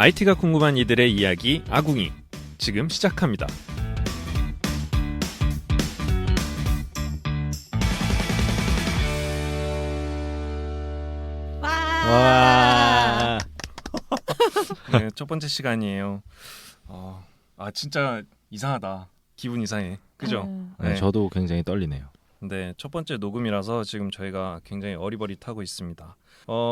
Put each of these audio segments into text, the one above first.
IT가 궁금한 이들의 이야기 아궁이 지금 시작합니다. 와. 네, 첫 번째 시간이에요. 진짜 이상하다. 기분 이상해. 그죠? 네, 저도 굉장히 떨리네요. 네, 첫 번째 녹음이라서 지금 저희가 굉장히 어리버리타고 있습니다.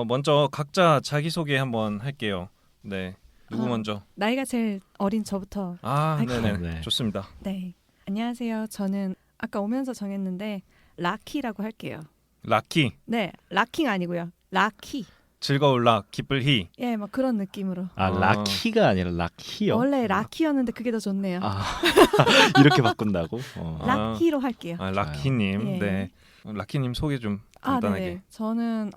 먼저 각자 자기소개 한번 할게요. 네, 누구 먼저? 나이가 제일 어린 저부터 할게요. 네네. 네. 좋습니다. 네, 안녕하세요. 저는 아까 오면서 정했는데 라키라고 할게요. 라키, 네, 락킹 아니고요. 라키. 즐거울 락, 기쁠 히. 예, 막 그런 느낌으로. 라키가 아니라 라키요. 원래 라키였는데 그게 더 좋네요. 이렇게 바꾼다고? 라키로 할게요. 라키님. 예. 네, 라키님 소개 좀 간단하게. 네네. 저는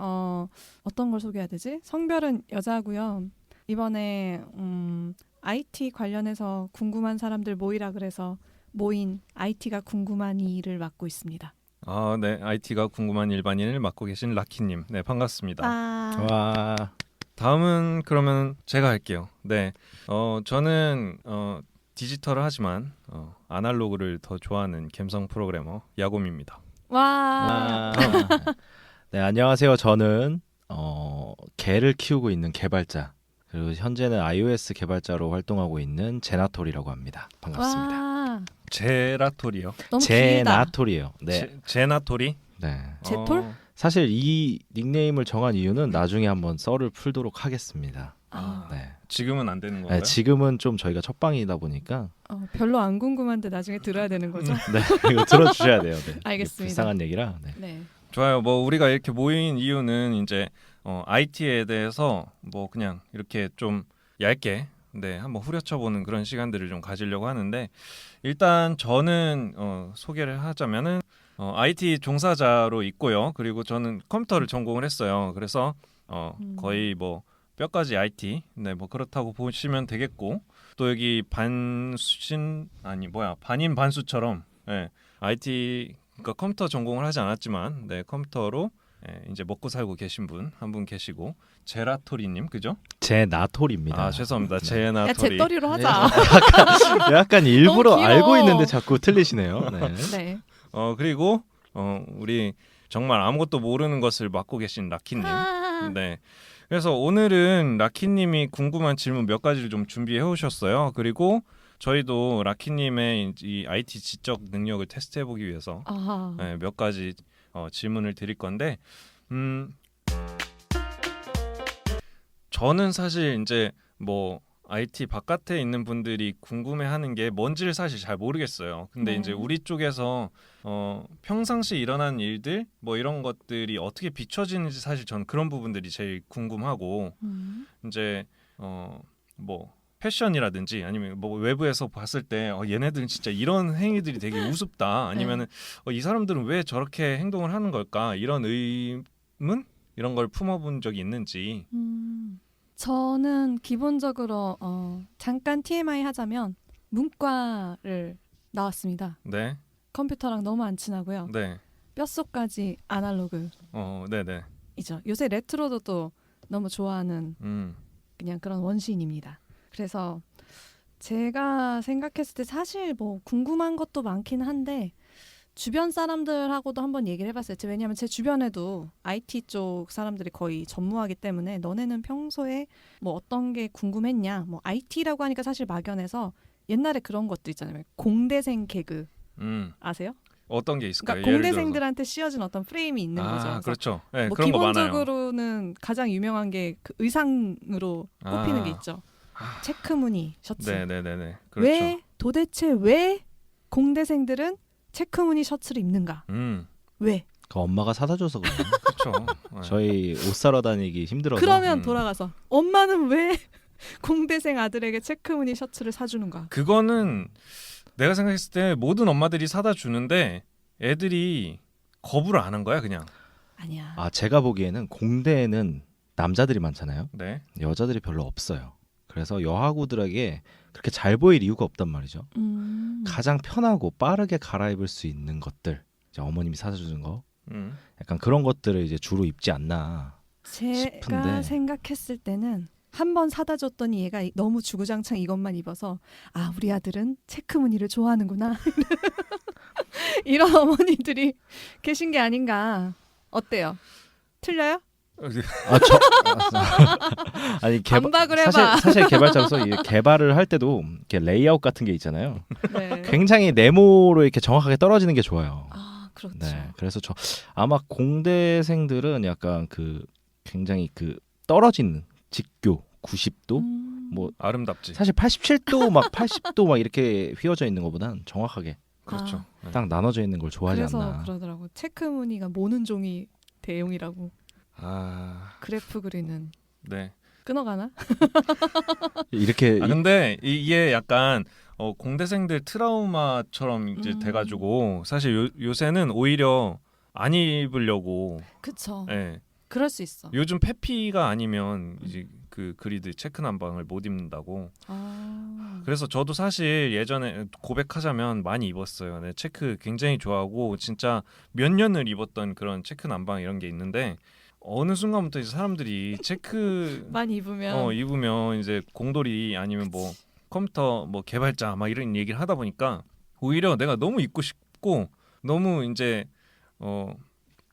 어떤 걸 소개해야 되지? 성별은 여자고요. 이번에 IT 관련해서 궁금한 사람들 모이라 그래서 모인 IT가 궁금한 이를 맡고 있습니다. 네, IT가 궁금한 일반인을 맡고 계신 라키님. 네, 반갑습니다. 와. 다음은 그러면 제가 할게요. 네, 저는 디지털을 하지만 아날로그를 더 좋아하는 감성 프로그래머 야곰입니다. 와. 네, 안녕하세요. 저는 개를 키우고 있는 개발자, 그리고 현재는 iOS 개발자로 활동하고 있는 제나톨이라고 합니다. 반갑습니다. 와. 제라톨이요. 너무 길다. 제나톨이에요. 네. 제나톨이? 네. 제톨? 사실 이 닉네임을 정한 이유는 나중에 한번 썰을 풀도록 하겠습니다. 네. 지금은 안 되는 건가요? 네, 지금은 좀 저희가 첫방이다 보니까 별로 안 궁금한데 나중에 들어야 되는 거죠? 네, 이거 들어주셔야 돼요. 네. 알겠습니다. 불쌍한 얘기라. 네. 네. 좋아요. 뭐 우리가 이렇게 모인 이유는 이제 IT에 대해서 뭐 그냥 이렇게 좀 얇게 한번 후려쳐보는 그런 시간들을 좀 가지려고 하는데, 일단 저는 소개를 하자면은 IT 종사자로 있고요. 그리고 저는 컴퓨터를 전공을 했어요. 그래서 거의 뭐 뼈까지 IT, 뭐 그렇다고 보시면 되겠고, 또 여기 반인 반수처럼 IT, 그러니까 컴퓨터 전공을 하지 않았지만 컴퓨터로 이제 먹고 살고 계신 분 한 분 계시고, 제라토리님, 그죠? 제나톨입니다. 죄송합니다. 야, 제나토리. 제떨이로 하자. 약간 일부러 너무 길어. 알고 있는데 자꾸 틀리시네요. 네. 네. 그리고 우리 정말 아무것도 모르는 것을 맡고 계신 라키님. 네. 그래서 오늘은 라키님이 궁금한 질문 몇 가지를 좀 준비해 오셨어요. 그리고 저희도 라키님의 이 IT 지적 능력을 테스트해 보기 위해서 몇 가지 질문을 드릴 건데, 저는 사실 이제 뭐 IT 바깥에 있는 분들이 궁금해하는 게 뭔지를 사실 잘 모르겠어요. 근데 이제 우리 쪽에서 평상시 일어나는 일들 뭐 이런 것들이 어떻게 비춰지는지 사실 저는 그런 부분들이 제일 궁금하고, 이제 뭐 패션이라든지 아니면 뭐 외부에서 봤을 때 얘네들은 진짜 이런 행위들이 되게 우습다, 아니면은 이 사람들은 왜 저렇게 행동을 하는 걸까, 이런 의문, 이런 걸 품어본 적이 있는지. 저는 기본적으로 잠깐 TMI 하자면 문과를 나왔습니다. 네, 컴퓨터랑 너무 안 친하고요. 네, 뼛속까지 아날로그이죠. 네네. 요새 레트로도 또 너무 좋아하는 음, 그냥 그런 원시인입니다. 그래서 제가 생각했을 때 사실 뭐 궁금한 것도 많긴 한데 주변 사람들하고도 한번 얘기를 해봤어요. 왜냐하면 제 주변에도 IT 쪽 사람들이 거의 전무하기 때문에 너네는 평소에 뭐 어떤 게 궁금했냐, 뭐 IT라고 하니까 사실 막연해서 옛날에 그런 것도 있잖아요. 공대생 개그 아세요? 어떤 게 있을까요? 그러니까 예를 들어서. 공대생들한테 씌워진 어떤 프레임이 있는 거죠. 그렇죠. 네, 뭐 그런 거 많아요. 기본적으로는 가장 유명한 게 그 의상으로 꼽히는 게 있죠. 체크무늬 셔츠. 네네네네. 그렇죠. 도대체 왜 공대생들은 체크무늬 셔츠를 입는가? 왜? 그 엄마가 사다 줘서 그래요. 그렇죠. 네. 저희 옷 사러 다니기 힘들어서. 그러면 돌아가서 엄마는 왜 공대생 아들에게 체크무늬 셔츠를 사주는가? 그거는 내가 생각했을 때 모든 엄마들이 사다 주는데 애들이 거부를 안 한 거야, 그냥. 아니야. 제가 보기에는 공대에는 남자들이 많잖아요. 네. 여자들이 별로 없어요. 그래서 여하구들에게 그렇게 잘 보일 이유가 없단 말이죠. 가장 편하고 빠르게 갈아입을 수 있는 것들, 이제 어머님이 사다 주는 거, 음. 약간 그런 것들을 이제 주로 입지 않나 제가 싶은데. 생각했을 때는 한 번 사다 줬더니 얘가 너무 주구장창 이것만 입어서 아 우리 아들은 체크 무늬를 좋아하는구나 이런 어머니들이 계신 게 아닌가. 어때요? 틀려요? 아니 반박을 해봐. 사실 개발자로서 이 개발을 할 때도 이렇게 레이아웃 같은 게 있잖아요. 네. 굉장히 네모로 이렇게 정확하게 떨어지는 게 좋아요. 아 그렇죠. 네, 그래서 저 아마 공대생들은 약간 그 굉장히 그 떨어지는 직교 90도 뭐 아름답지. 사실 87도 막 80도 막 이렇게 휘어져 있는 것보단 정확하게 그렇죠. 네. 딱 나눠져 있는 걸 좋아하지 그래서 않나. 그러더라고. 체크 무늬가 모는 종이 대용이라고. 아, 그래프 그리는. 네. 끊어가나? 이렇게 근데 이게 약간 공대생들 트라우마처럼 이제 돼가지고 사실 요새는 오히려 안 입으려고. 그쵸. 예. 그럴 수 있어. 요즘 페피가 아니면 이제 그 그리드 체크 남방을 못 입는다고. 아. 그래서 저도 사실 예전에 고백하자면 많이 입었어요. 네, 체크 굉장히 좋아하고 진짜 몇 년을 입었던 그런 체크 남방 이런 게 있는데 어느 순간부터 이제 사람들이 체크 많이 입으면 입으면 이제 공돌이 아니면 뭐 컴퓨터 뭐 개발자 막 이런 얘기를 하다 보니까 오히려 내가 너무 입고 싶고 너무 이제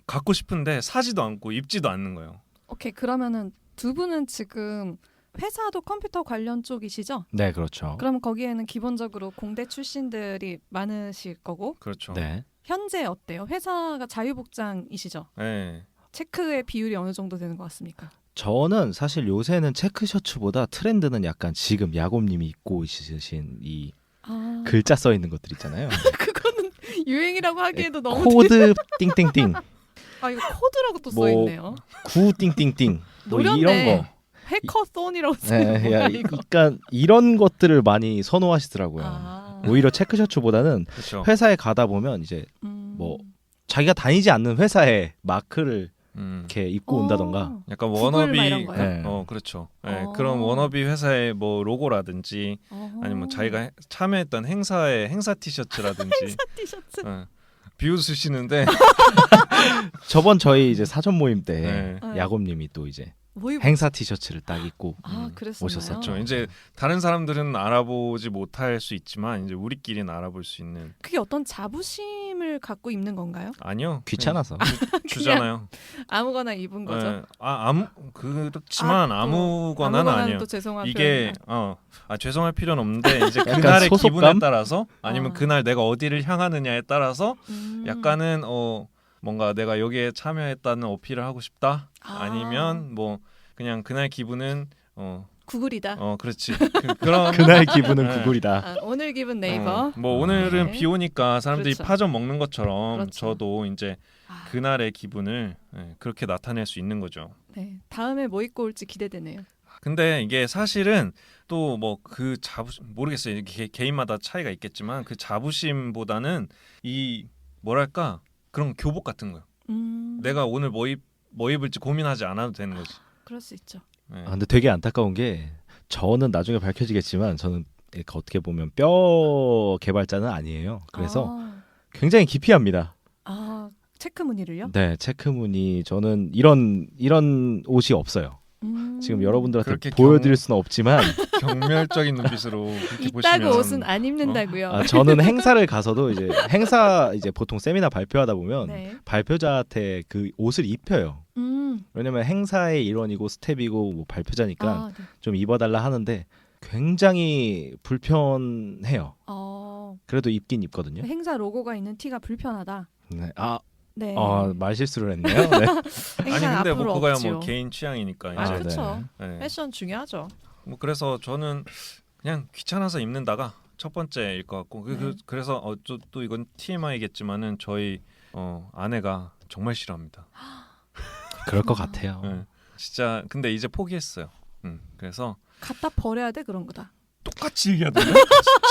갖고 싶은데 사지도 않고 입지도 않는 거예요. 오케이. 그러면은 두 분은 지금 회사도 컴퓨터 관련 쪽이시죠? 네, 그렇죠. 그럼 거기에는 기본적으로 공대 출신들이 많으실 거고 그렇죠. 네. 현재 어때요? 회사가 자유복장이시죠? 네. 체크의 비율이 어느 정도 되는 것 같습니까? 저는 사실 요새는 체크 셔츠보다 트렌드는 약간 지금 야곱님이 입고 있으신 이 아, 글자 써 있는 것들 있잖아요. 그거는 유행이라고 하기에도 너무 코드 띵띵띵, 아 이거 코드라고 또 뭐, 써 있네요. 구 띵띵띵, 뭐 이런 노련네. 거. 해커손이라고 써 네, 있는 야, 거야 이거. 그러니까 이런 것들을 많이 선호하시더라고요. 아, 오히려 체크 셔츠보다는 그렇죠. 회사에 가다 보면 이제 뭐 자기가 다니지 않는 회사의 마크를 이렇게 입고 온다던가. 약간 구글 워너비 막 이런 거요? 네. 그렇죠. 네, 어. 그런 워너비 회사의 뭐 로고라든지 아니면 자기가 참여했던 행사의 행사 티셔츠라든지 티셔츠. 비웃으시는데 저번 저희 이제 사전 모임 때 네. 야곱님이 또 이제 뭐 입... 행사 티셔츠를 딱 입고 아 그랬었나요? 오셨었죠. 그렇죠. 이제 다른 사람들은 알아보지 못할 수 있지만 이제 우리끼리는 알아볼 수 있는. 그게 어떤 자부심을 갖고 입는 건가요? 아니요. 귀찮아서. 주잖아요. 아무거나 입은 거죠. 네. 그렇지만 또 아무거나는 아무거나는 아니에요. 또 죄송한 이게 죄송할 필요는 없는데 이제 약간 그날의 소속감? 기분에 따라서 아니면 어. 그날 내가 어디를 향하느냐에 따라서 표현. 약간은 뭔가 내가 여기에 참여했다는 어필을 하고 싶다. 아니면 뭐 그냥 그날 기분은 구글이다. 그렇지. 그런 그날 기분은 네. 구글이다. 아, 오늘 기분 네이버. 뭐 오늘은 네. 비 오니까 사람들이 그렇죠. 파전 먹는 것처럼 그렇죠. 저도 이제 아, 그날의 기분을 그렇게 나타낼 수 있는 거죠. 네. 다음에 뭐 입고 올지 기대되네요. 근데 이게 사실은 또 뭐 그 자부심 모르겠어요. 이게 개인마다 차이가 있겠지만 그 자부심보다는 이 뭐랄까 그런 교복 같은 거요. 내가 오늘 뭐 입을지 고민하지 않아도 되는 거지. 그럴 수 있죠. 네. 근데 되게 안타까운 게 저는 나중에 밝혀지겠지만 저는 이렇게 어떻게 보면 뼈 개발자는 아니에요. 그래서 굉장히 기피합니다. 체크 무늬를요? 네, 체크 무늬 저는 이런 옷이 없어요. 지금 여러분들한테 그렇게 보여드릴 수는 없지만 경멸적인 눈빛으로 그렇게 이따구 보시면 옷은 안 입는다고요. 저는 행사를 가서도 이제 행사 이제 보통 세미나 발표하다 보면 네. 발표자한테 그 옷을 입혀요. 왜냐면 행사의 일원이고 스텝이고 뭐 발표자니까 네. 좀 입어달라 하는데 굉장히 불편해요. 그래도 입긴 입거든요. 행사 로고가 있는 티가 불편하다. 네. 네. 말 실수를 했네요. 네. 아니 행사 근데 뭐 앞으로 그거야 없지요. 뭐 개인 취향이니까 이제. 그렇죠. 네. 패션 중요하죠. 뭐 그래서 저는 그냥 귀찮아서 입는다가 첫 번째일 것 같고 네. 그래서 또 이건 TMI겠지만은 저희 아내가 정말 싫어합니다. 그럴 것 같아요. 네. 진짜 근데 이제 포기했어요. 그래서 갖다 버려야 돼 그런 거다. 똑같이 얘기하던데?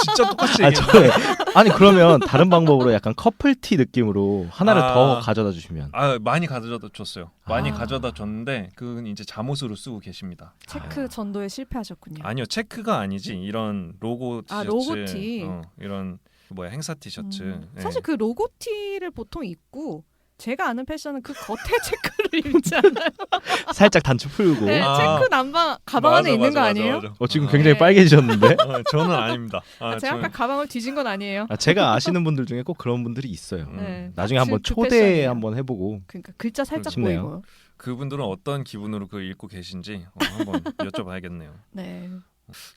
진짜 똑같이 아, 얘기하던데? 아니 그러면 다른 방법으로 약간 커플티 느낌으로 하나를 아. 더 가져다 주시면. 많이 가져다 줬어요. 많이 아. 가져다 줬는데 그건 이제 잠옷으로 쓰고 계십니다. 체크 전도에 실패하셨군요. 아니요, 체크가 아니지. 이런 로고 티셔츠, 로고티. 이런 행사 티셔츠. 네. 사실 그 로고티를 보통 입고 제가 아는 패션은 그 겉에 체크를 입지 않아요? 살짝 단추 풀고. 네, 아. 체크 남방 가방 안에 있는 거 아니에요? 지금 아, 굉장히 네. 빨개지셨는데. 저는 아닙니다. 제가 아까 가방을 뒤진 건 아니에요. 제가 아시는 분들 중에 꼭 그런 분들이 있어요. 네, 나중에 한번 그 초대 패션이에요. 한번 해보고. 그러니까 글자 살짝 싶네요. 보이고요. 그분들은 어떤 기분으로 그걸 읽고 계신지 한번 여쭤봐야겠네요. 네.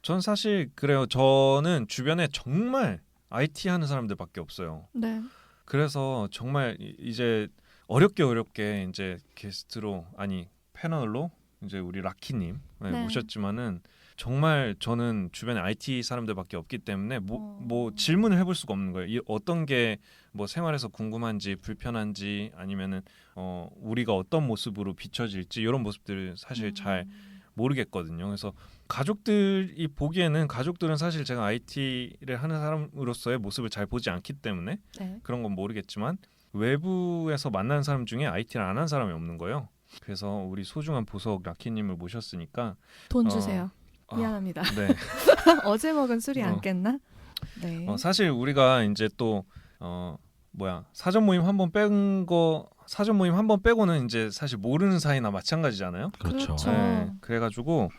전 사실 그래요. 저는 주변에 정말 IT 하는 사람들밖에 없어요. 네. 그래서 정말 이제 어렵게 이제 게스트로 아니 패널로 이제 우리 라키님 네. 모셨지만은 정말 저는 주변에 IT 사람들밖에 없기 때문에 뭐 어. 질문을 해볼 수가 없는 거예요. 어떤 게 뭐 생활에서 궁금한지 불편한지 아니면은 우리가 어떤 모습으로 비춰질지 이런 모습들을 사실 잘 모르겠거든요. 그래서 가족들이 보기에는 가족들은 사실 제가 IT를 하는 사람으로서의 모습을 잘 보지 않기 때문에 네. 그런 건 모르겠지만 외부에서 만난 사람 중에 IT를 안 한 사람이 없는 거예요. 그래서 우리 소중한 보석 라키님을 모셨으니까 돈 주세요. 아, 미안합니다. 네. 어제 먹은 술이 안 어. 깼나? 네. 사실 우리가 이제 또 사전 모임 한 번 빼고는 이제 사실 모르는 사이나 마찬가지잖아요. 그렇죠. 그렇죠. 네, 그래가지고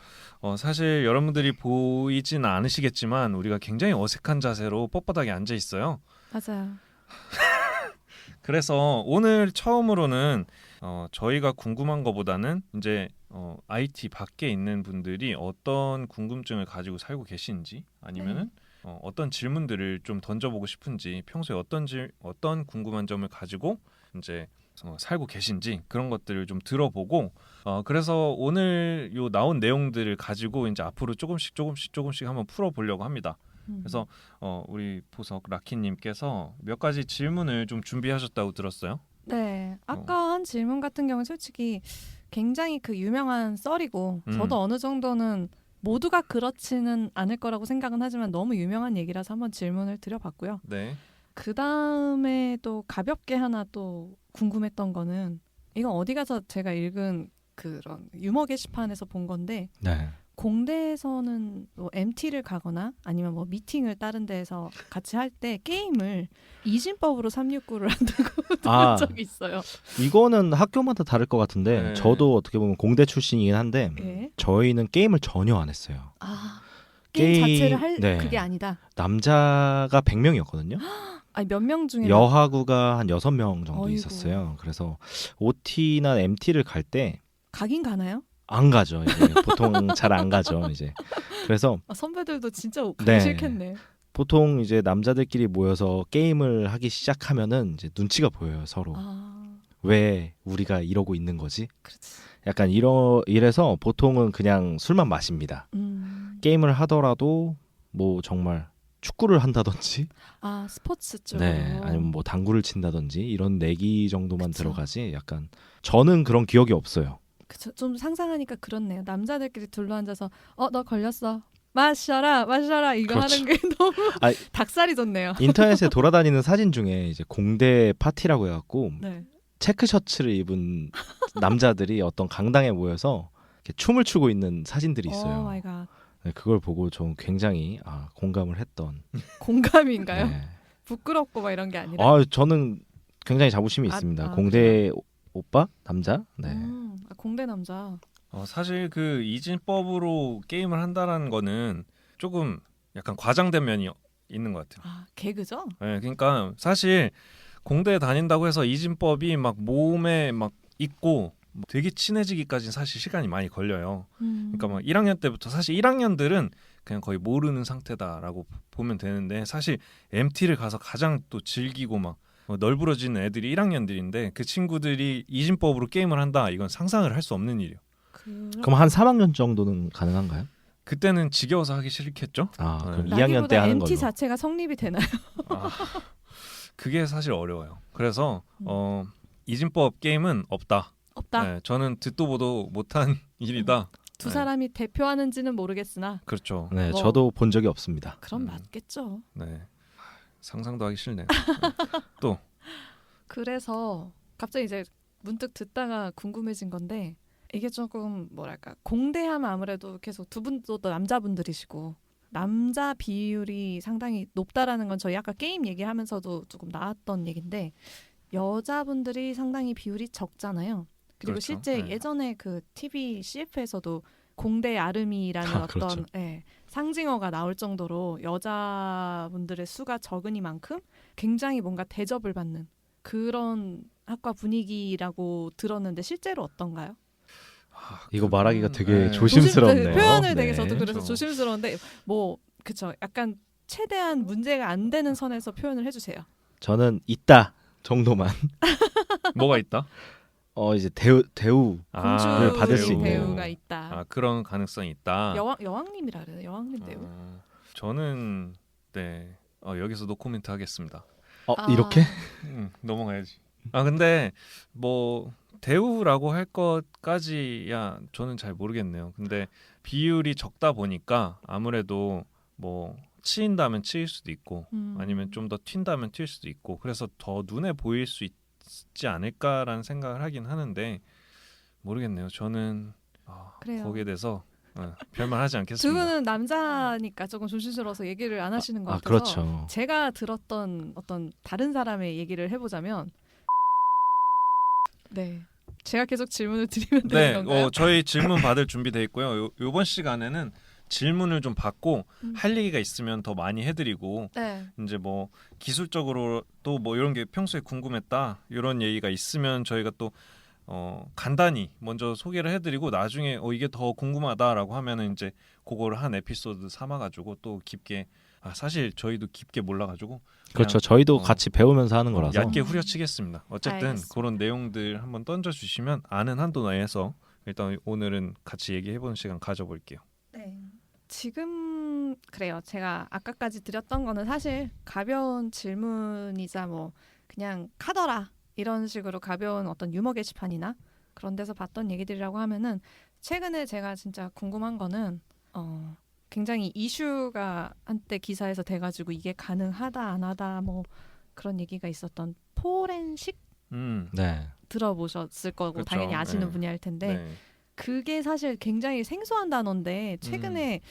사실 여러분들이 보이진 않으시겠지만 우리가 굉장히 어색한 자세로 뻣뻣하게 앉아 있어요. 맞아요. 그래서 오늘 처음으로는 저희가 궁금한 것보다는 이제 IT 밖에 있는 분들이 어떤 궁금증을 가지고 살고 계신지 아니면은 어떤 질문들을 좀 던져보고 싶은지 평소에 어떤 궁금한 점을 가지고 이제 살고 계신지 그런 것들을 좀 들어보고 그래서 오늘 요 나온 내용들을 가지고 이제 앞으로 조금씩 한번 풀어보려고 합니다. 그래서 우리 보석 라키님께서 몇 가지 질문을 좀 준비하셨다고 들었어요. 네. 아까 한 질문 같은 경우는 솔직히 굉장히 그 유명한 썰이고 저도 어느 정도는 모두가 그렇지는 않을 거라고 생각은 하지만 너무 유명한 얘기라서 한번 질문을 드려봤고요. 네. 그 다음에 또 가볍게 하나 또 궁금했던 거는 이건 어디 가서 제가 읽은 그런 유머 게시판에서 본 건데 네. 공대에서는 뭐 MT를 가거나 아니면 뭐 미팅을 다른 데에서 같이 할 때 게임을 이진법으로 369를 한다고 들은 적이 있어요. 이거는 학교마다 다를 것 같은데 네. 저도 어떻게 보면 공대 출신이긴 한데 예. 저희는 게임을 전혀 안 했어요. 아, 게임 자체를 할 네. 그게 아니다. 남자가 100명이었거든요. 아니 몇 명 중에 여하구가 한 6명 정도 어이구. 있었어요. 그래서 OT나 MT를 갈 때 안 가긴 가나요? 가죠. 이제 보통 잘 안 가죠. 이제 그래서 선배들도 진짜 가기 네. 싫겠네. 보통 이제 남자들끼리 모여서 게임을 하기 시작하면은 이제 눈치가 보여요 서로. 아, 왜 우리가 이러고 있는 거지? 그렇지. 약간 이래서 보통은 그냥 술만 마십니다. 게임을 하더라도 뭐 정말 축구를 한다든지, 아 스포츠 쪽으로. 네, 아니면 뭐 당구를 친다든지 이런 내기 정도만 그쵸. 들어가지. 약간 저는 그런 기억이 없어요. 그쵸. 좀 상상하니까 그렇네요. 남자들끼리 둘러앉아서 너 걸렸어. 마셔라 이거 그렇죠. 하는 게 너무 아니, 닭살이 돋네요. 인터넷에 돌아다니는 사진 중에 이제 공대 파티라고 해갖고 네. 체크 셔츠를 입은 남자들이 어떤 강당에 모여서 이렇게 춤을 추고 있는 사진들이 오 있어요. 마이 갓. 네, 그걸 보고 좀 굉장히 공감을 했던. 공감인가요? 네. 부끄럽고 막 이런 게 아니라. 저는 굉장히 자부심이 있습니다. 공대 오빠 남자. 네. 공대 남자. 사실 그 이진법으로 게임을 한다라는 거는 조금 약간 과장된 면이 있는 것 같아요. 아 개그죠? 네, 그러니까 사실 공대에 다닌다고 해서 이진법이 막 몸에 막 있고 되게 친해지기까지는 사실 시간이 많이 걸려요. 그러니까 막 1학년 때부터 사실 1학년들은 그냥 거의 모르는 상태다라고 보면 되는데 사실 MT를 가서 가장 또 즐기고 막 널브러지는 애들이 1학년들인데 그 친구들이 이진법으로 게임을 한다 이건 상상을 할 수 없는 일이에요. 그럼 한 3학년 정도는 가능한가요? 그때는 지겨워서 하기 싫겠죠? 그럼 네. 2학년 때 하는 MT 걸로. 자체가 성립이 되나요? 그게 사실 어려워요. 그래서 이진법 게임은 없다. 없다. 네, 저는 듣도 보도 못한 일이다. 두 사람이 대표하는지는 모르겠으나 그렇죠. 네, 뭐. 저도 본 적이 없습니다. 그럼 맞겠죠. 네. 상상도 하기 싫네요. 그래서 갑자기 이제 문득 듣다가 궁금해진 건데 이게 조금 뭐랄까 공대하면 아무래도 계속 두 분도 또 남자분들이시고 남자 비율이 상당히 높다라는 건 저희 아까 게임 얘기하면서도 조금 나왔던 얘긴데 여자분들이 상당히 비율이 적잖아요. 그리고 그렇죠. 실제 네. 예전에 그 TV CF에서도 공대 아름이라는 어떤 그렇죠. 상징어가 나올 정도로 여자분들의 수가 적으니만큼 굉장히 뭔가 대접을 받는 그런 학과 분위기라고 들었는데 실제로 어떤가요? 이거 말하기가 되게 네. 조심스럽네요. 표현을 되게 네. 저도 그래서 그렇죠. 조심스러운데 뭐 그쵸 약간 최대한 문제가 안 되는 선에서 표현을 해주세요. 저는 있다 정도만. 뭐가 있다? 이제 대우 공주를 받을 수 있는. 배우가 있다. 아 그런 가능성이 있다. 여왕님이라 그래요. 여왕님 배우. 저는 네 여기서 노코멘트 하겠습니다. 이렇게? 넘어가야지. 아 근데 뭐 대우라고 할 것까지야 저는 잘 모르겠네요. 근데 비율이 적다 보니까 아무래도 뭐 치인다면 치일 수도 있고 아니면 좀 더 튄다면 튈 수도 있고 그래서 더 눈에 보일 수 있지 않을까라는 생각을 하긴 하는데 모르겠네요. 저는 그래요. 거기에 대해서 별말 하지 두 않겠습니다. 분은 남자니까 조금 조심스러워서 얘기를 안 하시는 것 같아서 그렇죠. 제가 들었던 어떤 다른 사람의 얘기를 해보자면 네 제가 계속 질문을 드리면 되는 네, 건가요? 저희 질문 받을 준비돼 있고요. 요번 시간에는 질문을 좀 받고 할 얘기가 있으면 더 많이 해드리고 네. 이제 뭐 기술적으로 또 뭐 이런 게 평소에 궁금했다 이런 얘기가 있으면 저희가 또 간단히 먼저 소개를 해드리고 나중에 이게 더 궁금하다라고 하면은 이제 그거를 한 에피소드 삼아가지고 또 깊게 사실 저희도 깊게 몰라가지고 그렇죠. 저희도 어, 같이 배우면서 하는 거라서. 얇게 후려치겠습니다. 어쨌든 알겠습니다. 그런 내용들 한번 던져주시면 아는 한도 내에서 일단 오늘은 같이 얘기해보는 시간 가져볼게요. 네. 지금 그래요. 제가 아까까지 드렸던 거는 사실 가벼운 질문이자 뭐 그냥 카더라 이런 식으로 가벼운 어떤 유머 게시판이나 그런 데서 봤던 얘기들이라고 하면은 최근에 제가 진짜 궁금한 거는 굉장히 이슈가 한때 기사에서 돼가지고 이게 가능하다 안 하다 뭐 그런 얘기가 있었던 포렌식 네. 들어보셨을 거고 그렇죠. 당연히 아시는 네. 분이 할 텐데 네. 그게 사실 굉장히 생소한 단어인데 최근에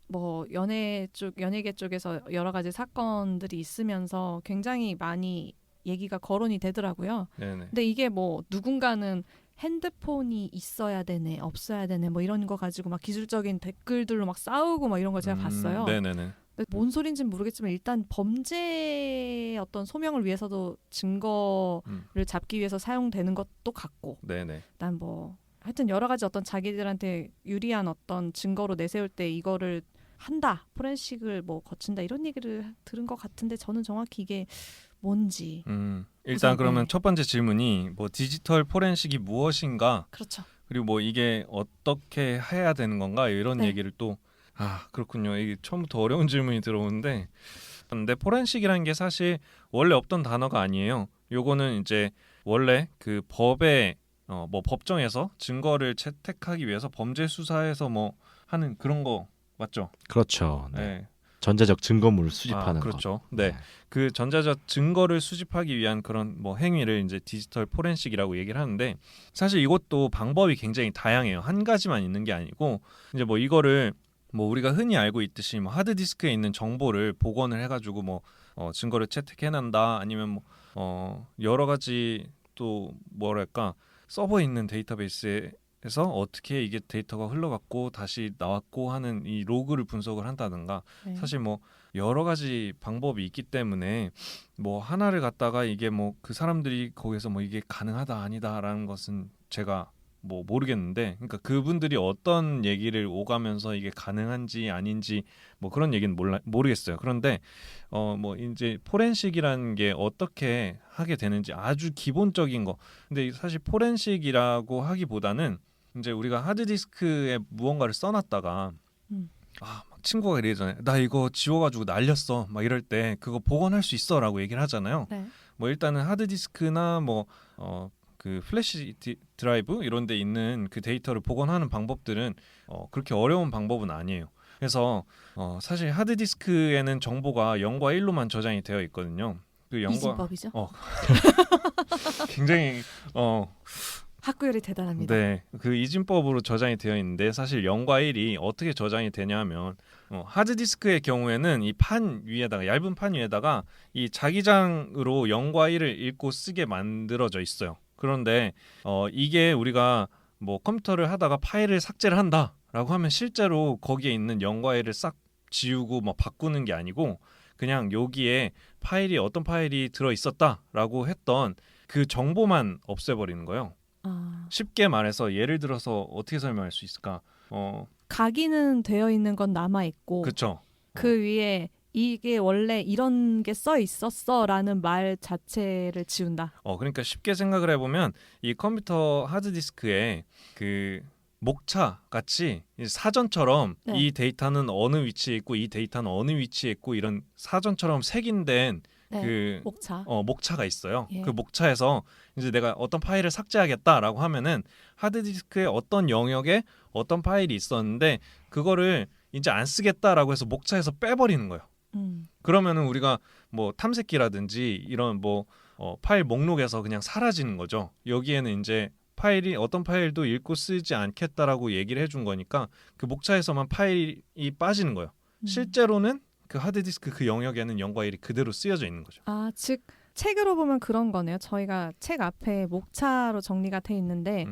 뭐 연예계 쪽에서 여러 가지 사건들이 있으면서 굉장히 많이 얘기가 거론이 되더라고요. 네네. 근데 이게 뭐 누군가는 핸드폰이 있어야 되네, 없어야 되네, 뭐 이런 거 가지고 막 기술적인 댓글들로 막 싸우고 막 이런 걸 제가 봤어요. 네네네. 근데 뭔 소린지는 모르겠지만 일단 범죄의 어떤 소명을 위해서도 증거를 잡기 위해서 사용되는 것도 같고, 네네. 난 뭐 하여튼 여러 가지 어떤 자기들한테 유리한 어떤 증거로 내세울 때 이거를 한다, 포렌식을 뭐 거친다 이런 얘기를 들은 것 같은데 저는 정확히 이게 뭔지. 일단 우선, 그러면 네. 첫 번째 질문이 뭐 디지털 포렌식이 무엇인가 그렇죠. 그리고 뭐 이게 어떻게 해야 되는 건가 이런 네. 얘기를 또 그렇군요. 이게 처음부터 어려운 질문이 들어오는데 근데 포렌식이라는 게 사실 원래 없던 단어가 아니에요. 요거는 이제 원래 그 법에 뭐 법정에서 증거를 채택하기 위해서 범죄 수사에서 뭐 하는 그런 거 맞죠? 그렇죠. 네. 네. 전자적 증거물을 수집하는 그렇죠. 것. 네. 그 전자적 증거를 수집하기 위한 그런 뭐 행위를 이제 디지털 포렌식이라고 얘기를 하는데 사실 이것도 방법이 굉장히 다양해요. 한 가지만 있는 게 아니고 이제 뭐 이거를 뭐 우리가 흔히 알고 있듯이 뭐 하드디스크에 있는 정보를 복원을 해가지고 뭐 증거를 채택해낸다 아니면 뭐 여러 가지 또 뭐랄까 서버에 있는 데이터베이스에서 어떻게 이게 데이터가 흘러갔고 다시 나왔고 하는 이 로그를 분석을 한다든가 네. 사실 뭐 여러 가지 방법이 있기 때문에 뭐 하나를 갖다가 이게 뭐 그 사람들이 거기서 뭐 이게 가능하다 아니다라는 것은 제가 뭐 모르겠는데 그러니까 그분들이 어떤 얘기를 오가면서 이게 가능한지 아닌지 뭐 그런 얘기는 모르겠어요. 그런데 뭐 이제 포렌식이라는 게 어떻게 하게 되는지 아주 기본적인 거. 근데 사실 포렌식이라고 하기보다는 이제 우리가 하드디스크에 무언가를 써놨다가 막 친구가 이러잖아요. 나 이거 지워가지고 날렸어. 막 이럴 때 그거 복원할 수 있어라고 얘기를 하잖아요. 네. 뭐 일단은 하드디스크나 뭐 그 플래시 드라이브 이런 데 있는 그 데이터를 복원하는 방법들은 그렇게 어려운 방법은 아니에요. 그래서 사실 하드디스크에는 정보가 0과 1로만 저장이 되어 있거든요. 그 0과 이진법이죠. 굉장히 학구열이 대단합니다. 네, 그 이진법으로 저장이 되어 있는데 사실 0과 1이 어떻게 저장이 되냐면 하드디스크의 경우에는 이 판 위에다가 얇은 판 위에다가 이 자기장으로 0과 1을 읽고 쓰게 만들어져 있어요. 그런데 이게 우리가 뭐 컴퓨터를 하다가 파일을 삭제를 한다라고 하면 실제로 거기에 있는 0과 1을 싹 지우고 뭐 바꾸는 게 아니고 그냥 여기에 파일이 어떤 파일이 들어 있었다라고 했던 그 정보만 없애버리는 거예요. 쉽게 말해서 예를 들어서 어떻게 설명할 수 있을까? 각인은 되어 있는 건 남아 있고 그렇죠. 그 위에 이게 원래 이런 게 써 있었어라는 말 자체를 지운다. 그러니까 쉽게 생각을 해보면 이 컴퓨터 하드디스크에 그 목차 같이 사전처럼 네. 이 데이터는 어느 위치에 있고 이 데이터는 어느 위치에 있고 이런 사전처럼 색인된 네. 그 목차. 목차가 있어요. 예. 그 목차에서 이제 내가 어떤 파일을 삭제하겠다라고 하면은 하드디스크의 어떤 영역에 어떤 파일이 있었는데 그거를 이제 안 쓰겠다라고 해서 목차에서 빼버리는 거예요. 그러면은 우리가 뭐 탐색기라든지 이런 뭐 파일 목록에서 그냥 사라지는 거죠. 여기에는 이제 파일이 어떤 파일도 읽고 쓰지 않겠다라고 얘기를 해준 거니까 그 목차에서만 파일이 빠지는 거예요. 실제로는 그 하드디스크 그 영역에는 0과 1이 그대로 쓰여져 있는 거죠. 즉 책으로 보면 그런 거네요. 저희가 책 앞에 목차로 정리가 돼 있는데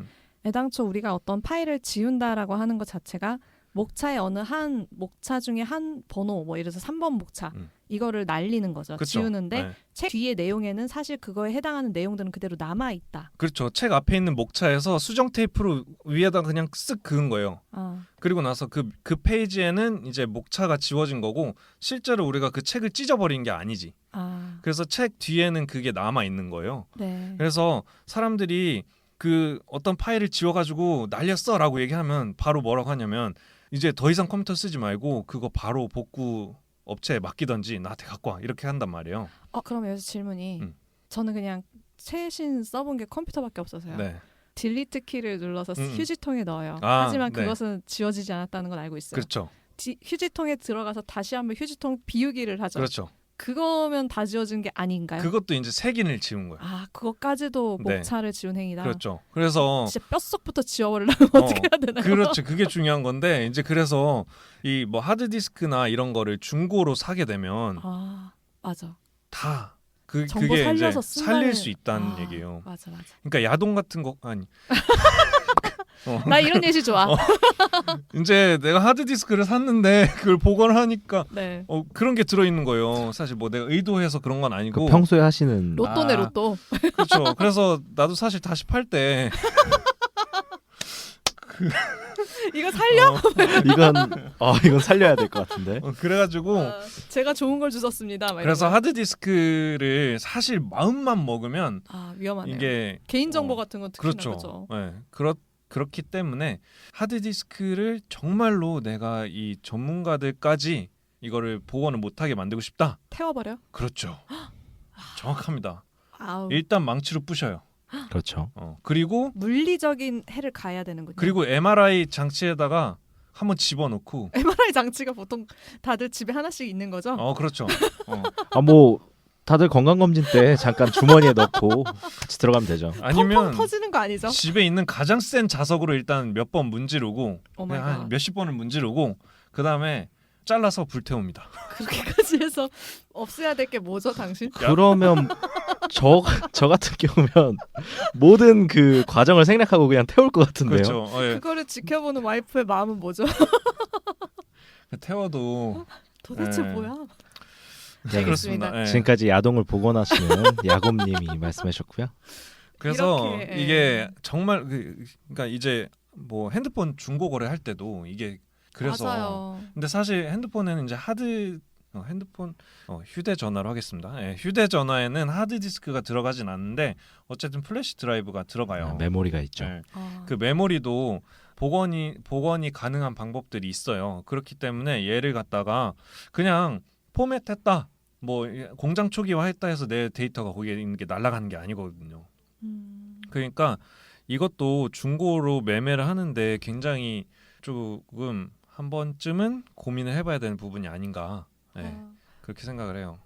애당초 우리가 어떤 파일을 지운다라고 하는 것 자체가 목차의 어느 한 목차 중에 한 번호 뭐 예를 들어서 3번 목차 이거를 날리는 거죠. 그쵸? 지우는데 네. 책 뒤의 내용에는 사실 그거에 해당하는 내용들은 그대로 남아 있다. 그렇죠. 책 앞에 있는 목차에서 수정 테이프로 위에다 그냥 쓱 그은 거예요. 그리고 나서 그 페이지에는 이제 목차가 지워진 거고 실제로 우리가 그 책을 찢어버린 게 아니지. 그래서 책 뒤에는 그게 남아 있는 거예요. 네. 그래서 사람들이 그 어떤 파일을 지워가지고 날렸어라고 얘기하면 바로 뭐라고 하냐면 이제 더 이상 컴퓨터 쓰지 말고 그거 바로 복구 업체에 맡기던지 나한테 갖고 와 이렇게 한단 말이에요. 그럼 여기서 질문이 저는 그냥 최신 써본 게 컴퓨터밖에 없어서요. 네. 딜리트 키를 눌러서 휴지통에 넣어요. 아, 하지만 네. 그것은 지워지지 않았다는 건 알고 있어요. 그렇죠. 휴지통에 들어가서 다시 한번 휴지통 비우기를 하죠. 그렇죠. 그거면 다 지워진 게 아닌가요? 그것도 이제 색인을 지운 거예요. 그것까지도 네. 목차를 지운 행위다. 그렇죠. 그래서 진짜 뼈속부터 지워버리려면 어떻게 해야 되나요? 그렇죠. 그게 중요한 건데 이제 그래서 이 뭐 하드디스크나 이런 거를 중고로 사게 되면 맞아. 다 정보 그게 이제 살려서 살릴 수 있다는 얘기예요. 맞아. 그러니까 야동 같은 거 아니. 나 이런 예시 좋아. 이제 내가 하드디스크를 샀는데 그걸 복원하니까 네. 그런 게 들어있는 거예요. 사실 뭐 내가 의도해서 그런 건 아니고 평소에 하시는 로또네 로또. 그렇죠. 그래서 나도 사실 다시 팔 때 이거 살려? 이건 살려야 될 것 같은데. 그래가지고 제가 좋은 걸 주셨습니다. 그래서 하드디스크를 사실 마음만 먹으면 위험하네요. 이게 개인정보 같은 건 특히나 그렇죠. 네. 그렇기 때문에 하드디스크를 정말로 내가 이 전문가들까지 이거를 복원을 못하게 만들고 싶다. 태워버려? 그렇죠. 정확합니다. 아우. 일단 망치로 부셔요. 그렇죠. 그리고 물리적인 해를 가야 되는군요. 그리고 MRI 장치에다가 한번 집어넣고 MRI 장치가 보통 다들 집에 하나씩 있는 거죠? 그렇죠. 뭐 다들 건강검진 때 잠깐 주머니에 넣고 같이 들어가면 되죠. 아니면 펑펑 터지는 거 아니죠? 집에 있는 가장 센 자석으로 일단 몇 번 문지르고 그냥 한 갓. 몇십 번을 문지르고 그 다음에 잘라서 불태웁니다. 그렇게까지 해서 없애야 될 게 뭐죠, 당신? 그러면 저 같은 경우면 모든 그 과정을 생략하고 그냥 태울 것 같은데요. 그렇죠. 예. 그거를 지켜보는 와이프의 마음은 뭐죠? 태워도 도대체 네. 뭐야? 네, 그렇습니다. 예. 지금까지 야동을 복원하시는 야곰님이 말씀하셨고요. 그래서 이렇게, 이게 정말 그러니까 이제 뭐 핸드폰 중고 거래할 때도 이게 그래서 맞아요. 근데 사실 핸드폰에는 이제 핸드폰 휴대전화로 하겠습니다. 예, 휴대전화에는 하드디스크가 들어가진 않는데 어쨌든 플래시 드라이브가 들어가요. 메모리가 있죠. 예, 그 메모리도 복원이 가능한 방법들이 있어요. 그렇기 때문에 얘를 갖다가 그냥 포맷했다, 뭐 공장 초기화했다 해서 내 데이터가 거기에 있는 게 날아가는 게 아니거든요. 그러니까 이것도 중고로 매매를 하는데 굉장히 조금 한 번쯤은 고민을 해봐야 되는 부분이 아닌가. 네, 그렇게 생각을 해요.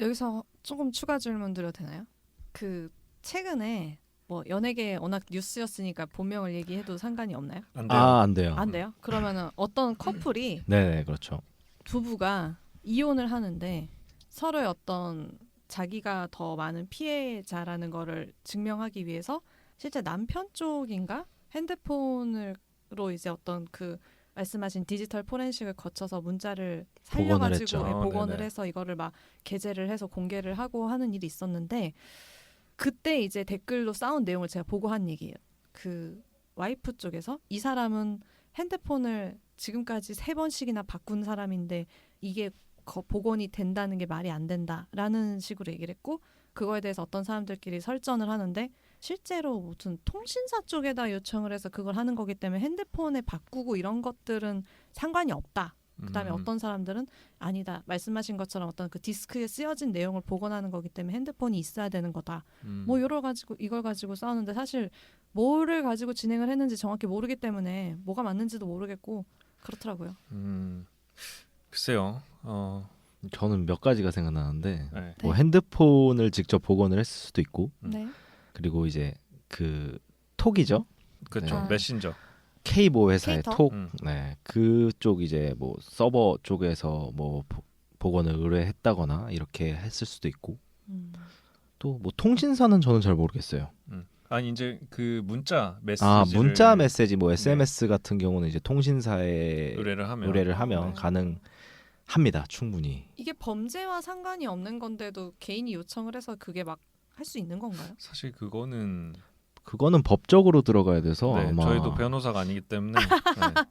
여기서 조금 추가 질문 드려도 되나요? 그 최근에 뭐 연예계 워낙 뉴스였으니까 본명을 얘기해도 상관이 없나요? 안 돼요. 아, 안 돼요. 안 돼요? 그러면은 어떤 커플이 네, 그렇죠. 부부가 이혼을 하는데 서로의 어떤 자기가 더 많은 피해자라는 거를 증명하기 위해서 실제 남편 쪽인가 핸드폰으로 이제 어떤 그 말씀하신 디지털 포렌식을 거쳐서 문자를 복원을 살려가지고 했죠. 복원을 네네. 해서 이거를 막 게재를 해서 공개를 하고 하는 일이 있었는데 그때 이제 댓글로 싸운 내용을 제가 보고 한 얘기예요. 그 와이프 쪽에서 이 사람은 핸드폰을 지금까지 3번씩이나 바꾼 사람인데 이게 복원이 된다는 게 말이 안 된다라는 식으로 얘기를 했고 그거에 대해서 어떤 사람들끼리 설전을 하는데 실제로 무슨 통신사 쪽에다 요청을 해서 그걸 하는 거기 때문에 핸드폰에 바꾸고 이런 것들은 상관이 없다. 그다음에 어떤 사람들은 아니다. 말씀하신 것처럼 어떤 그 디스크에 쓰여진 내용을 복원하는 거기 때문에 핸드폰이 있어야 되는 거다. 뭐 여러 가지고 이걸 가지고 싸우는데 사실 뭐를 가지고 진행을 했는지 정확히 모르기 때문에 뭐가 맞는지도 모르겠고 그렇더라고요. 글쎄요. 저는 몇 가지가 생각나는데 네. 뭐 핸드폰을 직접 복원을 했을 수도 있고 네. 그리고 이제 그 톡이죠. 그렇죠. 네. 메신저. K모 회사의 K톡? 톡, 음. 네, 그쪽 이제 뭐 서버 쪽에서 뭐 복원을 의뢰했다거나 이렇게 했을 수도 있고 또 뭐 통신사는 저는 잘 모르겠어요. 아니 이제 그 문자 메시지 아 문자 메시지 뭐 SMS 같은 경우는 이제 통신사에 의뢰를 하면 의뢰를 하면 네. 가능합니다. 충분히. 이게 범죄와 상관이 없는 건데도 개인이 요청을 해서 그게 막 할 수 있는 건가요? 사실 그거는 그거는 법적으로 들어가야 돼서 네, 아마 저희도 변호사가 아니기 때문에 네.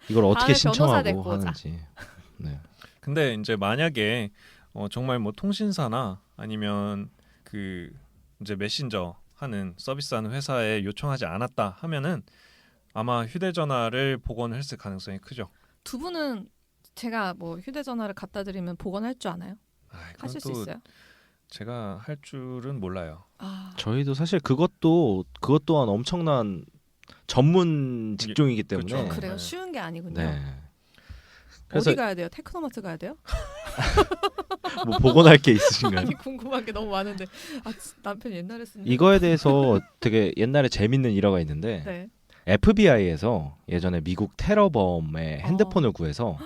이걸 어떻게 다음에 변호사 데리고 신청하고 오자. 하는지. 네. 근데 이제 만약에 정말 뭐 통신사나 아니면 그 이제 메신저 하는 서비스하는 회사에 요청하지 않았다 하면은 아마 휴대전화를 복원했을 가능성이 크죠. 두 분은 제가 뭐 휴대전화를 갖다 드리면 복원할 줄 아나요? 아이, 그건 하실 수 또 있어요? 제가 할 줄은 몰라요. 아, 저희도 사실 그것 또한 엄청난 전문 직종이기 때문에 그쵸. 그래요? 네. 쉬운 게 아니군요. 네. 그래서 어디 가야 돼요? 테크노마트 가야 돼요? 뭐 복원할 게 있으신가요? 아니 궁금한 게 너무 많은데 남편 옛날에 쓴 이거에 대해서 되게 옛날에 재밌는 일화가 있는데 네. FBI에서 예전에 미국 테러범의 핸드폰을 구해서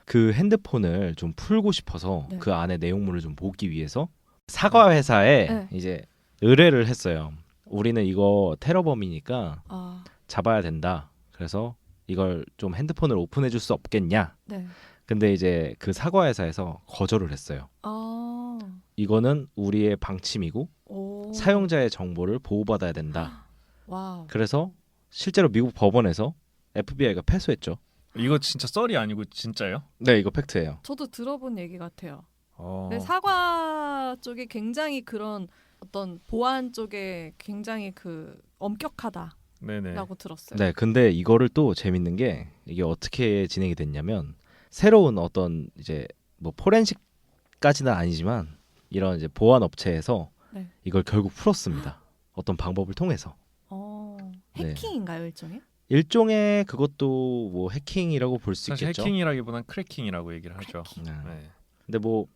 그 핸드폰을 좀 풀고 싶어서 네. 그 안에 내용물을 좀 보기 위해서 사과 회사에 네. 이제 의뢰를 했어요. 우리는 이거 테러범이니까 아, 잡아야 된다. 그래서 이걸 좀 핸드폰을 오픈해 줄 수 없겠냐? 네. 근데 이제 그 사과 회사에서 거절을 했어요. 아, 이거는 우리의 방침이고 오. 사용자의 정보를 보호받아야 된다. 와우. 그래서 실제로 미국 법원에서 FBI가 패소했죠. 이거 진짜 썰이 아니고 진짜요? 네, 이거 팩트예요. 저도 들어본 얘기 같아요. 어. 네, 사과 쪽이 굉장히 그런 어떤 보안 쪽에 굉장히 그 엄격하다라고 네네. 들었어요. 네, 근데 이거를 또 재밌는 게 이게 어떻게 진행이 됐냐면 새로운 어떤 이제 뭐 포렌식까지는 아니지만 이런 이제 보안 업체에서 네. 이걸 결국 풀었습니다. 어떤 방법을 통해서. 네. 해킹인가요, 일종의? 일종의 그것도 뭐 해킹이라고 볼 수 사실 있겠죠. 해킹이라기보단 크래킹이라고 얘기를 하죠. 네. 네. 근데 뭐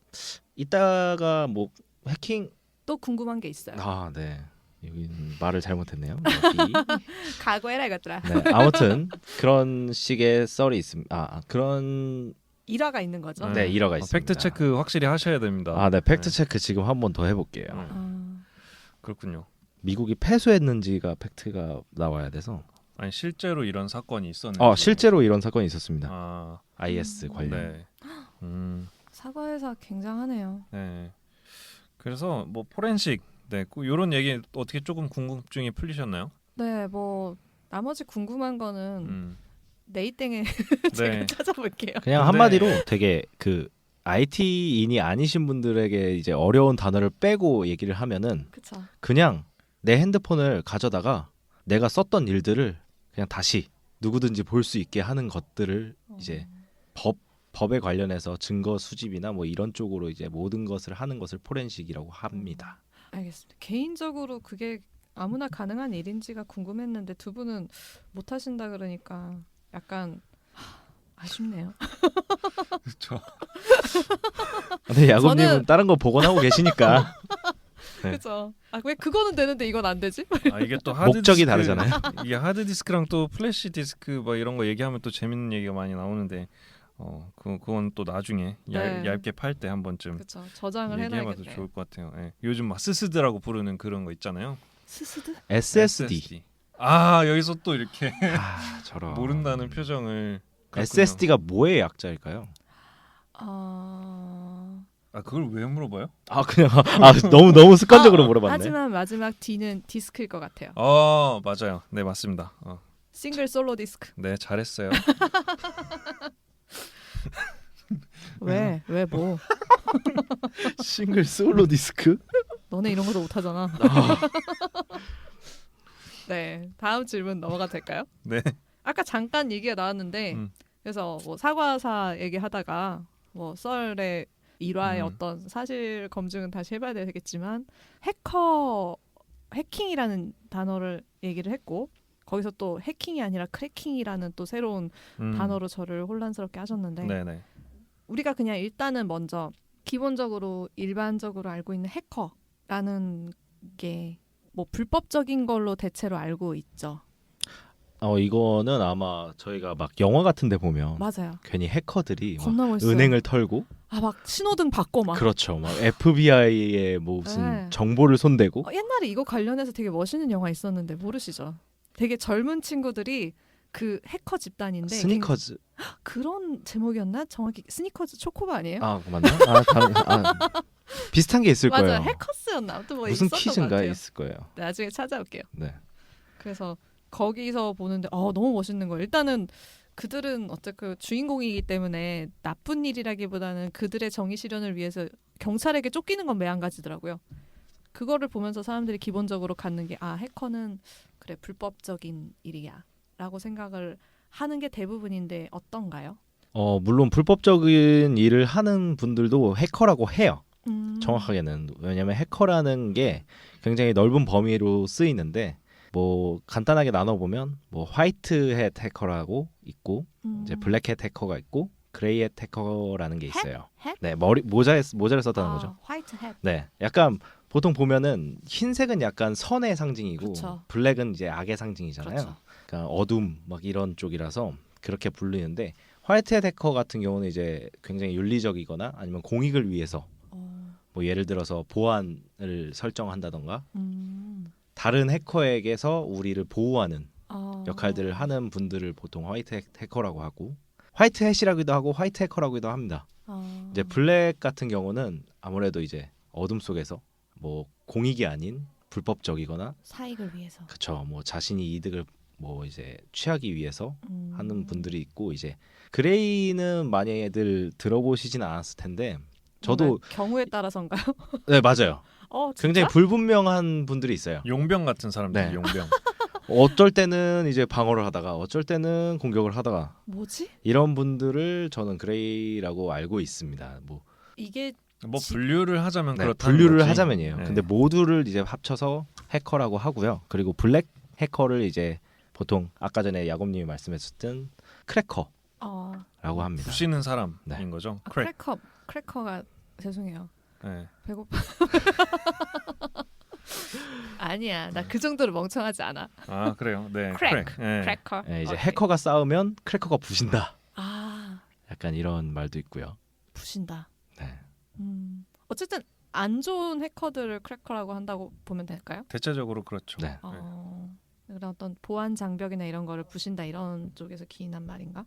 이따가 뭐 해킹 또 궁금한 게 있어요. 네. 여기 말을 잘못했네요. 여기. 각오해라 이것들아. 네, 아무튼 그런 식의 썰이 있습니다. 그런 일화가 있는 거죠. 네, 일화가 있습니다. 팩트 체크 확실히 하셔야 됩니다. 네, 팩트 체크 지금 한 번 더 해볼게요. 네. 아, 그렇군요. 미국이 패소했는지가 팩트가 나와야 돼서. 아니 실제로 이런 사건이 있었는지. 실제로 이런 사건이 있었습니다. 아, IS 관련. 네. 사과회사 굉장하네요. 네. 그래서 뭐 포렌식, 네, 이런 얘기 어떻게 조금 궁금증이 풀리셨나요? 네, 뭐 나머지 궁금한 거는 음. 네이땡에 네. 제가 찾아볼게요. 그냥 근데- 한마디로 되게 그 IT인이 아니신 분들에게 이제 어려운 단어를 빼고 얘기를 하면은 그쵸. 그냥 내 핸드폰을 가져다가 내가 썼던 일들을 그냥 다시 누구든지 볼 수 있게 하는 것들을 이제 법에 관련해서 증거 수집이나 뭐 이런 쪽으로 이제 모든 것을 하는 것을 포렌식이라고 합니다. 알겠습니다. 개인적으로 그게 아무나 가능한 일인지가 궁금했는데 두 분은 못 하신다 그러니까 약간 아쉽네요. 그렇죠. 근데 야곱님은 저는- 다른 거 복원하고 계시니까 그죠. 아 왜 그거는 되는데 이건 안 되지? 아 이게 또 하드 목적이 디스크, 다르잖아요. 이게 하드 디스크랑 또 플래시 디스크 뭐 이런 거 얘기하면 또 재밌는 얘기가 많이 나오는데 그건 또 나중에 네. 얇게 팔 때 한 번쯤 그죠. 저장을 얘기해봐도 해놔야겠네요. 좋을 것 같아요. 예. 요즘 막 스스드라고 부르는 그런 거 있잖아요. 스스드? SSD. 아 여기서 또 이렇게 저런. 모른다는 표정을. 그렇군요. SSD가 뭐의 약자일까요? 아 그걸 왜 물어봐요? 그냥 너무 습관적으로 물어봤네. 하지만 마지막 D는 디스크일 것 같아요. 맞아요. 네 맞습니다. 싱글 솔로 디스크. 네 잘했어요. 왜 뭐? 싱글 솔로 디스크? 너네 이런 것도 못하잖아. 네, 다음 질문 넘어가도 될까요? 네. 아까 잠깐 얘기가 나왔는데 그래서 뭐 사과사 얘기하다가 뭐 썰의 일화의 어떤 사실 검증은 다시 해봐야 되겠지만 해킹이라는 단어를 얘기를 했고 거기서 또 해킹이 아니라 크래킹이라는 또 새로운 단어로 저를 혼란스럽게 하셨는데 네네. 우리가 그냥 일단은 먼저 기본적으로 일반적으로 알고 있는 해커라는 게 뭐 불법적인 걸로 대체로 알고 있죠. 이거는 아마 저희가 막 영화 같은데 보면 맞아요. 괜히 해커들이 막 겁나 멋있어요. 은행을 털고 막 신호등 받고 막. 그렇죠. 막 FBI의 뭐 무슨 네. 정보를 손대고 옛날에 이거 관련해서 되게 멋있는 영화 있었는데 모르시죠? 되게 젊은 친구들이 그 해커 집단인데 스니커즈. 그런 제목이었나? 정확히 스니커즈 초코바 아니에요? 맞나? 비슷한 게 있을 맞아요. 거예요. 해커스였나? 아무튼 뭐 무슨 있었던 것 퀴즈인가 같아요. 있을 거예요. 나중에 찾아올게요. 네. 그래서 거기서 보는데 너무 멋있는 거예요. 일단은 그들은 어쨌든 주인공이기 때문에 나쁜 일이라기보다는 그들의 정의 실현을 위해서 경찰에게 쫓기는 건 매한가지더라고요. 그거를 보면서 사람들이 기본적으로 갖는 게 해커는 그래 불법적인 일이야 라고 생각을 하는 게 대부분인데 어떤가요? 물론 불법적인 일을 하는 분들도 해커라고 해요. 정확하게는. 왜냐하면 해커라는 게 굉장히 넓은 범위로 쓰이는데 뭐 간단하게 나눠보면 뭐 화이트햇 해커라고 있고 이제 블랙햇 해커가 있고 그레이햇 해커라는 게 있어요. 햇? 네, 모자를 썼다는 거죠. 화이트 햇. 네, 약간 보통 보면은 흰색은 약간 선의 상징이고 그쵸. 블랙은 이제 악의 상징이잖아요. 그렇죠. 그러니까 어둠 막 이런 쪽이라서 그렇게 불리는데 화이트햇 해커 같은 경우는 이제 굉장히 윤리적이거나 아니면 공익을 위해서 뭐 예를 들어서 보안을 설정한다던가 다른 해커에게서 우리를 보호하는 역할들을 하는 분들을 보통 화이트 해커라고 하고 화이트 햇이라고도 하고 화이트 해커라고도 합니다. 이제 블랙 같은 경우는 아무래도 이제 어둠 속에서 뭐 공익이 아닌 불법적이거나 사익을 위해서. 그쵸. 뭐 자신이 이득을 뭐 이제 취하기 위해서 하는 분들이 있고 이제 그레이는 많이들 들어보시진 않았을 텐데 저도 경우에 따라서인가요? 네 맞아요. 진짜? 굉장히 불분명한 분들이 있어요. 용병 같은 사람들. 네. 용병. 어쩔 때는 이제 방어를 하다가 어쩔 때는 공격을 하다가 뭐지? 이런 분들을 저는 그레이라고 알고 있습니다. 뭐 이게 뭐 분류를 하자면 네, 그렇다는 분류를 거지. 하자면이에요. 네. 근데 모두를 이제 합쳐서 해커라고 하고요. 그리고 블랙 해커를 이제 보통 아까 전에 야곱님이 말씀하셨던 크래커라고 합니다. 부시는 사람인 네. 거죠. 크래커가 죄송해요. 네. 배고파. 아니야, 나 그 정도로 멍청하지 않아. 그래요. 네. 크랙. 네. 크래커. 네, 이제 오케이. 해커가 싸우면 크래커가 부신다. 약간 이런 말도 있고요. 부신다. 네. 어쨌든 안 좋은 해커들을 크래커라고 한다고 보면 될까요? 대체적으로 그렇죠. 네. 그런 어떤 보안 장벽이나 이런 거를 부신다 이런 쪽에서 기인한 말인가?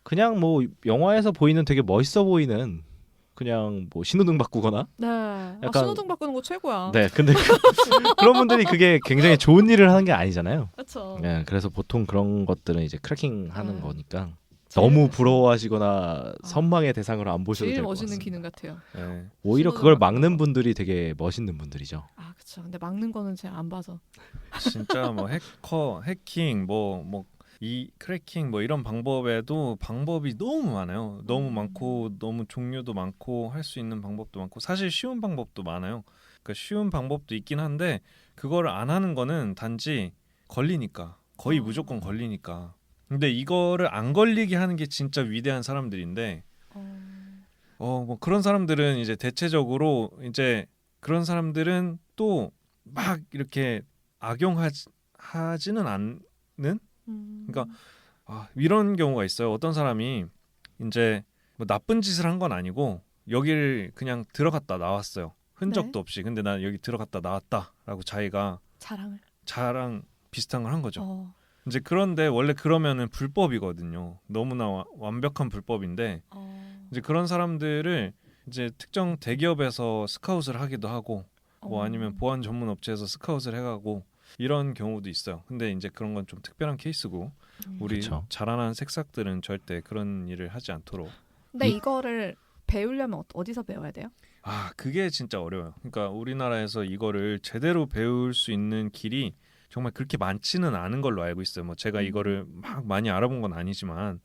그냥 뭐 영화에서 보이는 되게 멋있어 보이는 그냥 뭐 신호등 바꾸거나 네. 약간- 신호등 바꾸는 거 최고야. 네 근데 그런 분들이 그게 굉장히 좋은 일을 하는 게 아니잖아요. 그렇죠. 네, 그래서 보통 그런 것들은 이제 크래킹하는 네. 거니까 제일- 너무 부러워하시거나 선망의 대상으로 안 보셔도 제일 될 것 멋있는 같습니다. 기능 같아요. 네. 오히려 신호등 그걸 바꾸는 막는 거. 분들이 되게 멋있는 분들이죠. 그렇죠. 근데 막는 거는 제가 안 봐서. 진짜 뭐 해커, 해킹, 뭐 이 크래킹 뭐 이런 방법에도 방법이 너무 많아요. 너무 많고 너무 종류도 많고 할 수 있는 방법도 많고 사실 쉬운 방법도 많아요. 그러니까 쉬운 방법도 있긴 한데 그거를 안 하는 거는 단지 걸리니까 거의 무조건 걸리니까. 근데 이거를 안 걸리게 하는 게 진짜 위대한 사람들인데 뭐 그런 사람들은 이제 대체적으로 이제 그런 사람들은 또 막 이렇게 악용하지는 않는 그러니까 이런 경우가 있어요. 어떤 사람이 이제 뭐 나쁜 짓을 한 건 아니고 여기를 그냥 들어갔다 나왔어요. 흔적도 네. 없이. 근데 난 여기 들어갔다 나왔다라고 자기가 자랑 비슷한 걸 한 거죠. 이제 그런데 원래 그러면은 불법이거든요. 너무나 완벽한 불법인데 이제 그런 사람들을 이제 특정 대기업에서 스카웃을 하기도 하고 뭐 아니면 보안 전문 업체에서 스카웃을 해가고 이런 경우도 있어요. 근데 이제 그런 건 좀 특별한 케이스고 우리 그쵸. 자라나는 색삭들은 절대 그런 일을 하지 않도록. 근데 이거를 배우려면 어디서 배워야 돼요? 그게 진짜 어려워요. 그러니까 우리나라에서 이거를 제대로 배울 수 있는 길이 정말 그렇게 많지는 않은 걸로 알고 있어요. 뭐 제가 이거를 막 많이 알아본 건 아니지만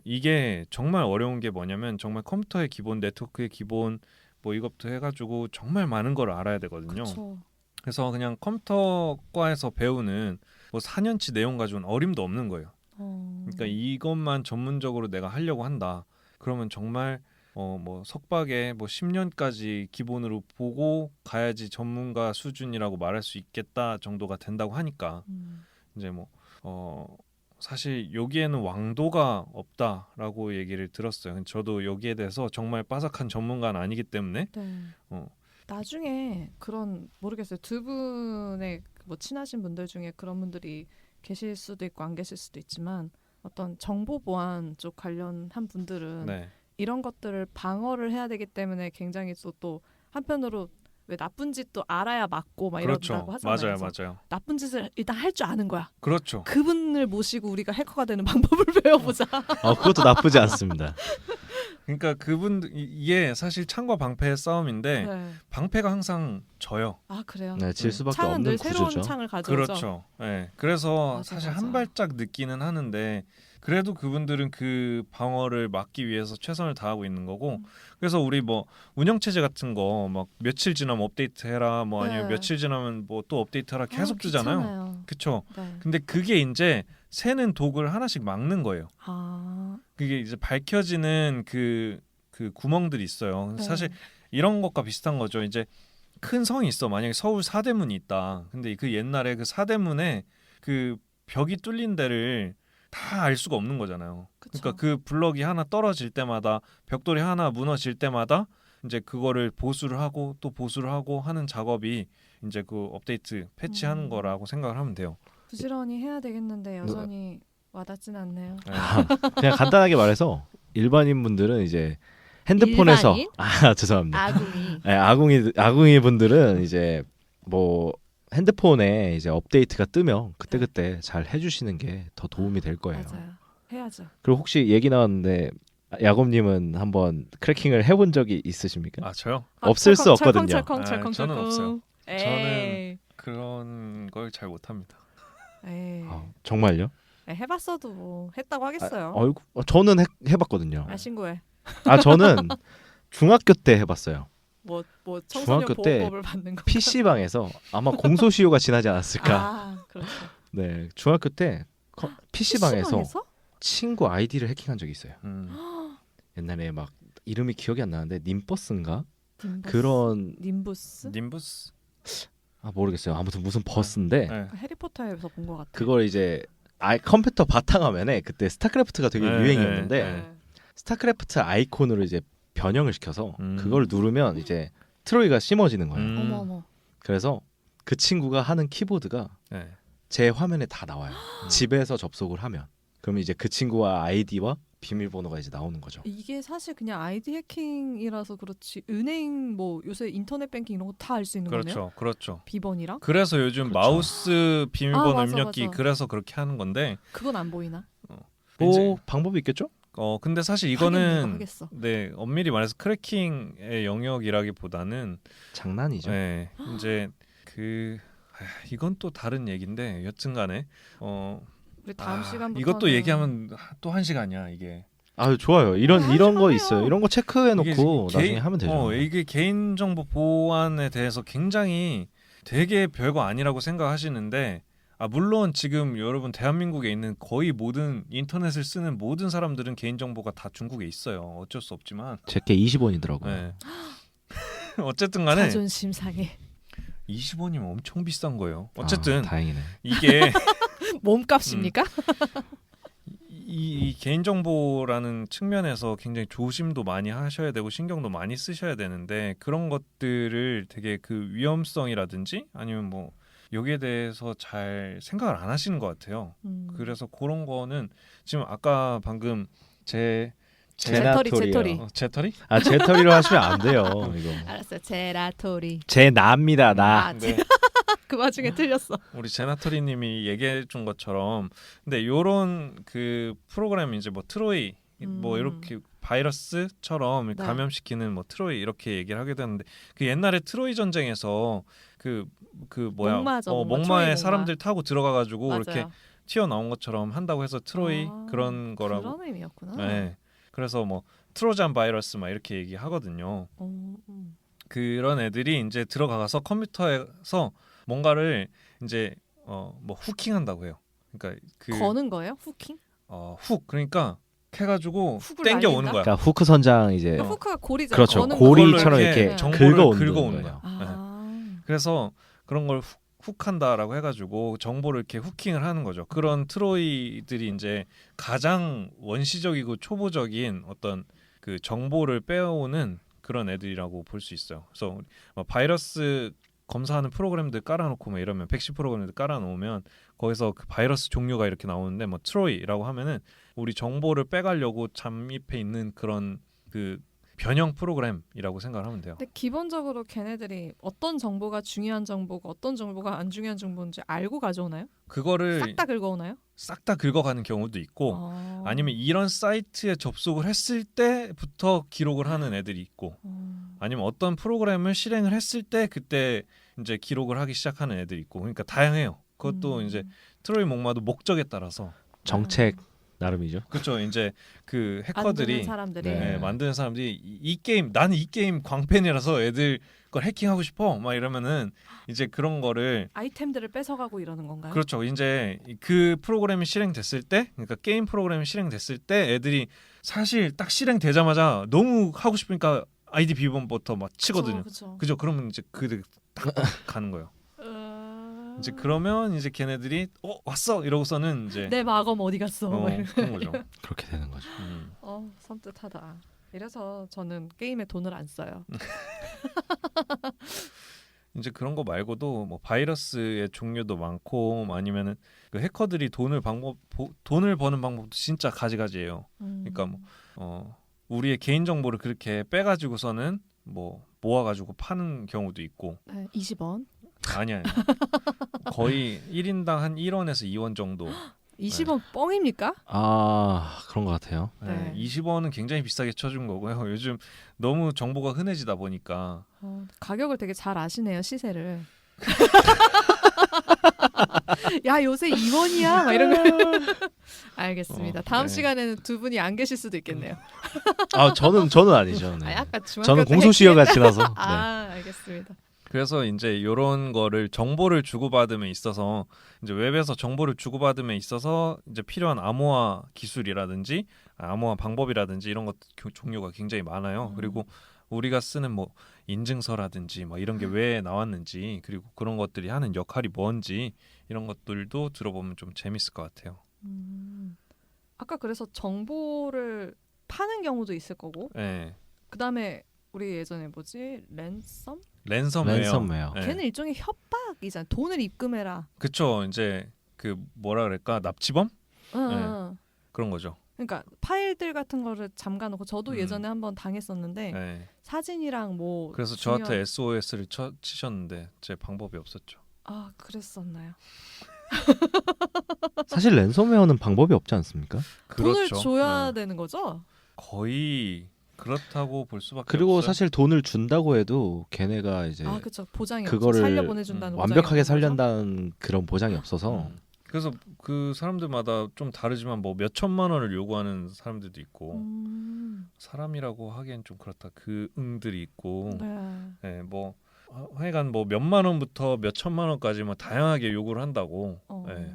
이게 정말 어려운 게 뭐냐면 정말 컴퓨터의 기본, 네트워크의 기본 뭐 이것부터 해가지고 정말 많은 걸 알아야 되거든요. 그쵸. 그래서 그냥 컴퓨터과에서 배우는 뭐 4년치 내용 가지고는 어림도 없는 거예요. 그러니까 이것만 전문적으로 내가 하려고 한다. 그러면 정말 뭐 석박에 뭐 10년까지 기본으로 보고 가야지 전문가 수준이라고 말할 수 있겠다 정도가 된다고 하니까 이제 뭐 사실 여기에는 왕도가 없다라고 얘기를 들었어요. 저도 여기에 대해서 정말 빠삭한 전문가는 아니기 때문에 네. 어. 나중에 그런 모르겠어요. 두 분의 뭐 친하신 분들 중에 그런 분들이 계실 수도 있고 안 계실 수도 있지만 어떤 정보 보안 쪽 관련한 분들은 네. 이런 것들을 방어를 해야 되기 때문에 굉장히 또 한편으로 왜 나쁜 짓도 알아야 맞고 막 그렇죠. 이런다고 하잖아요. 맞아요. 나쁜 짓을 일단 할 줄 아는 거야. 그렇죠. 그분을 모시고 우리가 해커가 되는 방법을 배워보자. 그것도 나쁘지 않습니다. 그러니까 이게 사실 창과 방패의 싸움인데 네. 방패가 항상 져요. 그래요? 네, 질 수밖에 창은 없는 늘 새로운 구조죠. 창을 가져오죠. 그렇죠. 네. 그래서 맞아, 사실 맞아. 한 발짝 늦기는 하는데 그래도 그분들은 그 방어를 막기 위해서 최선을 다하고 있는 거고 그래서 우리 뭐 운영체제 같은 거 막 며칠 지나면 업데이트해라 뭐 아니면 네. 며칠 지나면 뭐 또 업데이트하라 계속 뜨잖아요. 귀찮아요. 그렇죠. 네. 근데 그게 이제 새는 독을 하나씩 막는 거예요. 그게 이제 밝혀지는 그 구멍들이 있어요. 네. 사실 이런 것과 비슷한 거죠. 이제 큰 성이 있어. 만약에 서울 사대문이 있다. 근데 그 옛날에 그 사대문에 그 벽이 뚫린 데를 다 알 수가 없는 거잖아요. 그쵸. 그러니까 그 블럭이 하나 떨어질 때마다 벽돌이 하나 무너질 때마다 이제 그거를 보수를 하고 또 보수를 하고 하는 작업이 이제 그 업데이트 패치하는 거라고 생각을 하면 돼요. 부지런히 해야 되겠는데 여전히 와닿진 않네요. 네. 그냥 간단하게 말해서 일반인 분들은 이제 핸드폰에서 일반인? 죄송합니다. 아궁이. 네, 아궁이 분들은 이제 뭐 핸드폰에 이제 업데이트가 뜨면 그때 잘 해주시는 게 더 도움이 될 거예요. 맞아요. 해야죠. 그리고 혹시 얘기 나왔는데 야곱님은 한번 크래킹을 해본 적이 있으십니까? 저요? 없을 수 없거든요. 철컹철컹. 저는 없어요. 에이. 저는 그런 걸 잘 못합니다. 에이. 정말요? 해봤어도 뭐 했다고 하겠어요. 저는 해봤거든요. 신고해. 저는 중학교 때 해봤어요. 뭐 청소년 중학교 때 보호법을 받는 거. PC 방에서 아마 공소시효가 지나지 않았을까. 그렇죠. 네, 중학교 때 PC 방에서 PC방에서? 친구 아이디를 해킹한 적이 있어요. 음. 옛날에 막 이름이 기억이 안 나는데 님버스인가 님버스? 그런 님부스? 님부스? 모르겠어요. 아무튼 무슨 버스인데 네. 해리포터에서 본 것 같아. 그걸 이제 컴퓨터 바탕화면에 그때 스타크래프트가 되게 유행이었는데 스타크래프트 아이콘으로 이제 변형을 시켜서 그걸 누르면 이제 트로이가 심어지는 거예요. 어머. 그래서 그 친구가 하는 키보드가 제 화면에 다 나와요. 집에서 접속을 하면 그러면 이제 그 친구와 아이디와 비밀번호가 이제 나오는 거죠. 이게 사실 그냥 아이디 해킹이라서 그렇지 은행 뭐 요새 인터넷 뱅킹 이런 거 다 알 수 있는 거네요. 그렇죠. 비번이랑? 그래서 요즘 그렇죠. 마우스 비밀번호 맞아, 입력기 맞아. 그래서 그렇게 하는 건데 그건 안 보이나? 뭐 방법이 있겠죠? 근데 사실 하긴 이거는 하겠어. 네, 엄밀히 말해서 크래킹의 영역이라기보다는 장난이죠. 네, 이제 이건 또 다른 얘기인데 여튼간에 우리 다음 시간부터 이것도 얘기하면 또 1시간이야 이게. 좋아요. 이런 거 하세요. 있어요. 이런 거 체크해 놓고 이게 나중에 하면 되죠. 이게 개인정보 보안에 대해서 굉장히 되게 별거 아니라고 생각하시는데 물론 지금 여러분 대한민국에 있는 거의 모든 인터넷을 쓰는 모든 사람들은 개인정보가 다 중국에 있어요. 어쩔 수 없지만 제게 20원이더라고요. 네. 어쨌든 간에 자존심 상해. 20원이면 엄청 비싼 거예요. 어쨌든 다행이네. 이게 몸값입니까? 이 개인정보라는 측면에서 굉장히 조심도 많이 하셔야 되고 신경도 많이 쓰셔야 되는데 그런 것들을 되게 그 위험성이라든지 아니면 뭐 여기에 대해서 잘 생각을 안 하시는 것 같아요. 그래서 그런 거는 지금 아까 방금 제터리. 제터리? 제터리로 하시면 안 돼요. 이거. 알았어요. 제라토리. 제나입니다. 나. 네. 그 와중에 틀렸어. 우리 제나터리님이 얘기해 준 것처럼 근데 요런 그 프로그램 이제 뭐 트로이 뭐 이렇게 바이러스처럼 네. 감염시키는 뭐 트로이 이렇게 얘기를 하게 되는데 그 옛날에 트로이 전쟁에서 그 뭐야 목마죠, 목마. 트로이 목마에 목마. 사람들 타고 들어가가지고 맞아요. 이렇게 튀어나온 것처럼 한다고 해서 트로이 그런 거라고. 그런 의미였구나. 네. 그래서 뭐 트로잔 바이러스 막 이렇게 얘기하거든요. 그런 애들이 이제 들어가서 컴퓨터에서 뭔가를 이제 뭐 후킹한다고 해요. 그러니까 그 거는 거예요? 후킹? 훅 그러니까 해가지고 훅을 땡겨 날린다? 오는 거야. 그러니까 후크 선장 이제 그 후크가 고리잖아. 그렇죠. 거는 고리처럼 거. 이렇게 네. 정보를 긁어오는 긁어오는 거예요. 거야. 아. 그래서 그런 걸 훅한다라고 해가지고 정보를 이렇게 후킹을 하는 거죠. 그런 트로이들이 이제 가장 원시적이고 초보적인 어떤 그 정보를 빼오는 그런 애들이라고 볼 수 있어요. 그래서 바이러스 검사하는 프로그램들 깔아놓고 뭐 이러면 백신 프로그램들 깔아놓으면 거기서 그 바이러스 종류가 이렇게 나오는데 뭐 트로이라고 하면은 우리 정보를 빼가려고 잠입해 있는 그런 그 변형 프로그램이라고 생각을 하면 돼요. 근데 기본적으로 걔네들이 어떤 정보가 중요한 정보고 어떤 정보가 안 중요한 정보인지 알고 가져오나요? 그거를 싹 다 긁어오나요? 싹 다 긁어가는 경우도 있고 아. 아니면 이런 사이트에 접속을 했을 때부터 기록을 하는 애들이 있고 아니면 어떤 프로그램을 실행을 했을 때 그때 이제 기록을 하기 시작하는 애들이 있고 그러니까 다양해요. 그것도 이제 트로이 목마도 목적에 따라서 정책 나름이죠. 그렇죠. 이제 그 만드는 해커들이 사람들이 네. 만드는 사람들이 이 게임 나는 이 게임 광팬이라서 애들 걸 해킹하고 싶어 막 이러면은 이제 그런 거를 아이템들을 뺏어가고 이러는 건가요? 그렇죠. 이제 그 프로그램이 실행됐을 때, 그러니까 게임 프로그램이 실행됐을 때 애들이 사실 딱 실행되자마자 너무 하고 싶으니까 아이디 비번부터 막 치거든요. 그쵸. 그죠? 그러면 이제 그들 딱 가는 거예요. 이제 그러면 이제 걔네들이 왔어 이러고서는 이제 내 마검 어디 갔어? 막 이러고. 그런 거죠. 그렇게 되는 거죠. 섬뜩하다. 이래서 저는 게임에 돈을 안 써요. 이제 그런 거 말고도 뭐 바이러스의 종류도 많고 아니면은 그 해커들이 돈을 버는 방법도 진짜 가지가지예요. 그러니까 뭐 우리의 개인 정보를 그렇게 빼가지고서는 뭐 모아가지고 파는 경우도 있고. 네, 20원. 아니야. 거의 1인당 한 1원에서 2원 정도. 20원 뻥입니까? 그런 것 같아요. 네. 20원은 굉장히 비싸게 쳐준 거고요. 요즘 너무 정보가 흔해지다 보니까 가격을 되게 잘 아시네요, 시세를. 야, 요새 2원이야? 막 이런 거. 알겠습니다. 다음 네. 시간에는 두 분이 안 계실 수도 있겠네요. 저는 아니죠. 네. 약간 중학교 저는 때 공소시효가 지나서. 네. 알겠습니다. 그래서 이제 이런 거를 정보를 주고받음에 있어서 이제 웹에서 정보를 주고받음에 있어서 이제 필요한 암호화 기술이라든지 암호화 방법이라든지 이런 것 종류가 굉장히 많아요. 그리고 우리가 쓰는 뭐 인증서라든지 뭐 이런 게 왜 나왔는지 그리고 그런 것들이 하는 역할이 뭔지 이런 것들도 들어보면 좀 재밌을 것 같아요. 아까 그래서 정보를 파는 경우도 있을 거고 네. 그다음에 우리 예전에 뭐지? 랜섬웨어. 네. 걔는 일종의 협박이잖아. 돈을 입금해라. 그쵸. 이제 그 뭐라 그럴까 납치범 응. 그런 거죠. 그러니까 파일들 같은 거를 잠가놓고 저도 예전에 한번 당했었는데 네. 사진이랑 뭐 그래서 저한테 SOS를 치셨는데 제 방법이 없었죠. 그랬었나요? 사실 랜섬웨어는 방법이 없지 않습니까? 돈을 그렇죠. 줘야 되는 거죠? 거의 그렇다고 볼 수밖에 그리고 없어요. 사실 돈을 준다고 해도 걔네가 이제 그렇죠. 보장이 그거를 살려 보내준다는 완벽하게 살린다는 그런 보장이 없어서 그래서 그 사람들마다 좀 다르지만 뭐 몇 천만 원을 요구하는 사람들도 있고 사람이라고 하기엔 좀 그렇다. 그 응들이 있고 네. 뭐 하여간 뭐 몇만 원부터 몇 천만 원까지 뭐 다양하게 요구를 한다고. 네.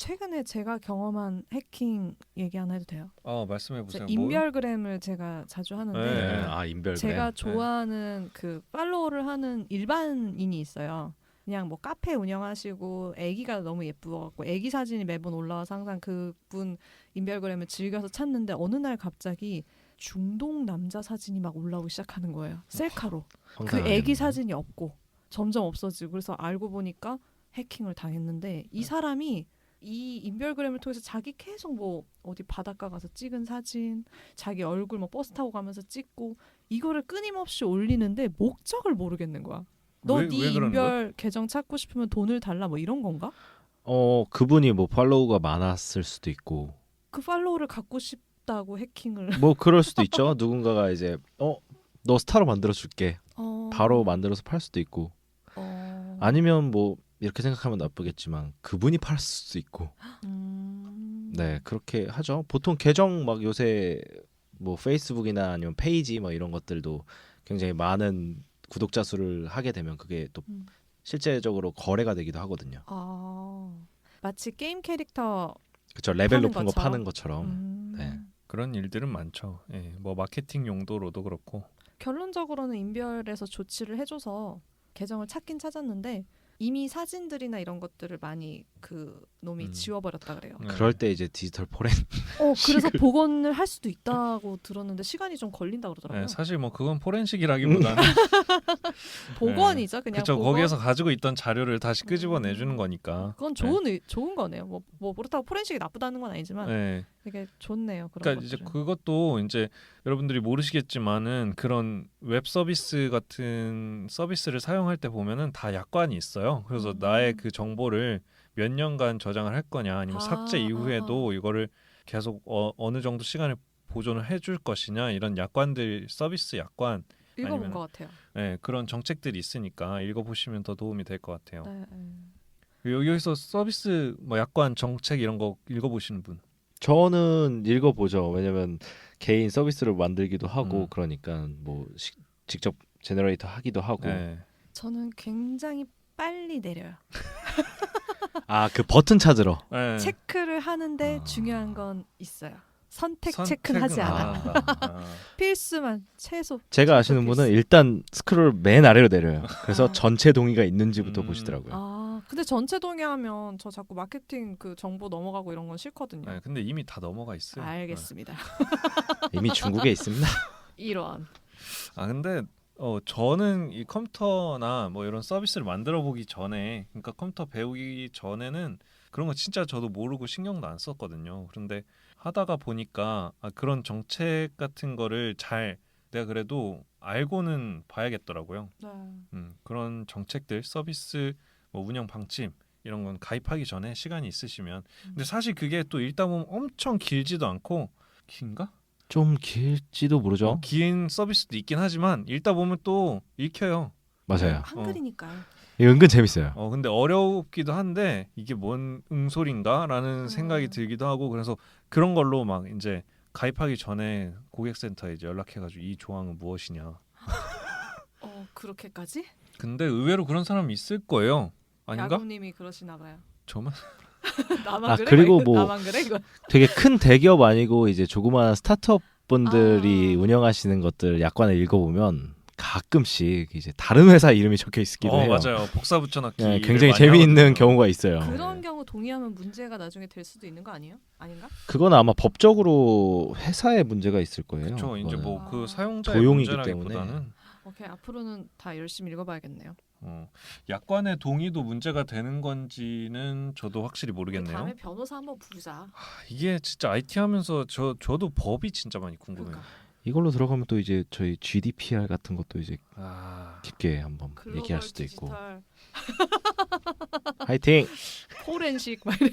최근에 제가 경험한 해킹 얘기 하나 해도 돼요? 말씀해 보세요. 인별그램을 제가 자주 하는데 네. 인별그램. 제가 좋아하는 그 팔로우를 하는 일반인이 있어요. 그냥 뭐 카페 운영하시고 아기가 너무 예쁘고 아기 사진이 매번 올라와서 항상 그분 인별그램을 즐겨서 찾는데 어느 날 갑자기 중동 남자 사진이 막 올라오기 시작하는 거예요. 셀카로. 그 아기 사진이 없고 점점 없어지고 그래서 알고 보니까 해킹을 당했는데 이 사람이 이 인별그램을 통해서 자기 계속 뭐 어디 바닷가 가서 찍은 사진, 자기 얼굴 뭐 버스 타고 가면서 찍고 이거를 끊임없이 올리는데 목적을 모르겠는 거야. 너 왜 네 그러는 거야? 인별 계정 찾고 싶으면 돈을 달라 뭐 이런 건가? 그분이 뭐 팔로우가 많았을 수도 있고 그 팔로우를 갖고 싶다고 해킹을 뭐 그럴 수도 있죠. 누군가가 이제 너 스타로 만들어 줄게. 바로 만들어서 팔 수도 있고 아니면 뭐 이렇게 생각하면 나쁘겠지만 그분이 팔 수도 있고 네 그렇게 하죠. 보통 계정 막 요새 뭐 페이스북이나 아니면 페이지 뭐 이런 것들도 굉장히 많은 구독자 수를 하게 되면 그게 또 실제적으로 거래가 되기도 하거든요. 마치 게임 캐릭터 그렇죠. 레벨 파는 높은 거 것처럼? 파는 것처럼. 네. 그런 일들은 많죠. 예, 뭐 마케팅 용도로도 그렇고. 결론적으로는 인별에서 조치를 해줘서 계정을 찾긴 찾았는데 이미 사진들이나 이런 것들을 많이 그 놈이 지워버렸다 그래요. 네. 그럴 때 이제 디지털 포렌 그래서 복원을 할 수도 있다고 들었는데 시간이 좀 걸린다 그러더라고요. 네, 사실 뭐 그건 포렌식이라기보다는 복원이죠, 그냥. 그렇죠. 복원? 거기에서 가지고 있던 자료를 다시 끄집어내 주는 거니까. 그건 좋은 거네요. 뭐 그렇다고 포렌식이 나쁘다는 건 아니지만 네. 되게 좋네요. 그런 그러니까 것들은. 이제 그것도 이제 여러분들이 모르시겠지만은 그런 웹 서비스 같은 서비스를 사용할 때 보면은 다 약관이 있어요. 그래서 나의 그 정보를 몇 년간 저장을 할 거냐 아니면 삭제 이후에도 이거를 계속 어느 정도 시간을 보존을 해줄 것이냐 이런 약관들 서비스 약관 읽어본 아니면- 것 같아요. 네, 그런 정책들이 있으니까 읽어보시면 더 도움이 될 것 같아요. 네. 여기서 서비스 뭐 약관 정책 이런 거 읽어보시는 분? 저는 읽어보죠. 왜냐면 개인 서비스를 만들기도 하고 그러니까 뭐 직접 제너레이터 하기도 하고. 네. 저는 굉장히 빨리 내려요. 그 버튼 찾으러. 네. 체크를 하는데 중요한 건 있어요. 선택 선택은 체크는 하지 안 않아. 한다. 아. 필수만 최소. 제가 아시는 필수. 분은 일단 스크롤 맨 아래로 내려요. 그래서 전체 동의가 있는지부터 음. 보시더라고요. 근데 전체 동의하면 저 자꾸 마케팅 그 정보 넘어가고 이런 건 싫거든요. 네, 근데 이미 다 넘어가 있어요. 알겠습니다. 이미 중국에 있습니다. 이런. 근데 저는 이 컴퓨터나 뭐 이런 서비스를 만들어 보기 전에, 그러니까 컴퓨터 배우기 전에는 그런 거 진짜 저도 모르고 신경도 안 썼거든요. 그런데 하다가 보니까 그런 정책 같은 거를 잘 내가 그래도 알고는 봐야겠더라고요. 그런 정책들, 서비스 뭐 운영 방침 이런 건 가입하기 전에 시간이 있으시면. 근데 사실 그게 또 읽다 보면 엄청 길지도 않고, 긴가? 좀 길지도 모르죠. 긴 서비스도 있긴 하지만 읽다 보면 또 읽혀요. 맞아요. 한글이니까요. 은근 재밌어요. 근데 어렵기도 한데 이게 뭔 응소리인가라는 생각이 들기도 하고, 그래서 그런 걸로 막 이제 가입하기 전에 고객센터에 이제 연락해가지고 이 조항은 무엇이냐. 그렇게까지? 근데 의외로 그런 사람이 있을 거예요. 아닌가? 야구님이 그러시나 봐요. 저만 나만 그래? 그리고 이거? 뭐 나만 그래 이거? 되게 큰 대기업 아니고 이제 조그마한 스타트업 분들이 운영하시는 것들 약관을 읽어보면 가끔씩 이제 다른 회사 이름이 적혀 있기도 해요. 맞아요. 복사 붙여넣기. 네, 굉장히 재미있는 경우가 있어요. 그런 경우 동의하면 문제가 나중에 될 수도 있는 거 아니에요? 아닌가? 그건 아마 법적으로 회사에 문제가 있을 거예요. 그렇죠. 이제 그거는. 뭐 그 사용자의 도용이기 문제라기보다는 오케이, 앞으로는 다 열심히 읽어봐야겠네요. 약관의 동의도 문제가 되는 건지는 저도 확실히 모르겠네요. 다음에 변호사 한번 부르자. 이게 진짜 IT 하면서 저도 법이 진짜 많이 궁금해요. 그러니까. 이걸로 들어가면 또 이제 저희 GDPR 같은 것도 이제 아, 깊게 한번 글로벌 얘기할 수도 있고. 디지털 화이팅! 포렌식 막 이래.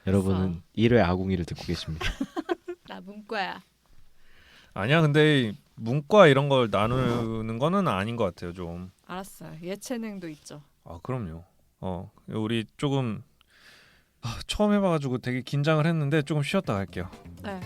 여러분은 1회 아궁이를 듣고 계십니다. 나 문과야. 아니야. 근데 문과 이런 걸 나누는 거는 아닌 것 같아요. 좀. 알았어요. 예체능도 있죠. 그럼요. 우리 조금 처음 해봐가지고 되게 긴장을 했는데 조금 쉬었다 갈게요. 네.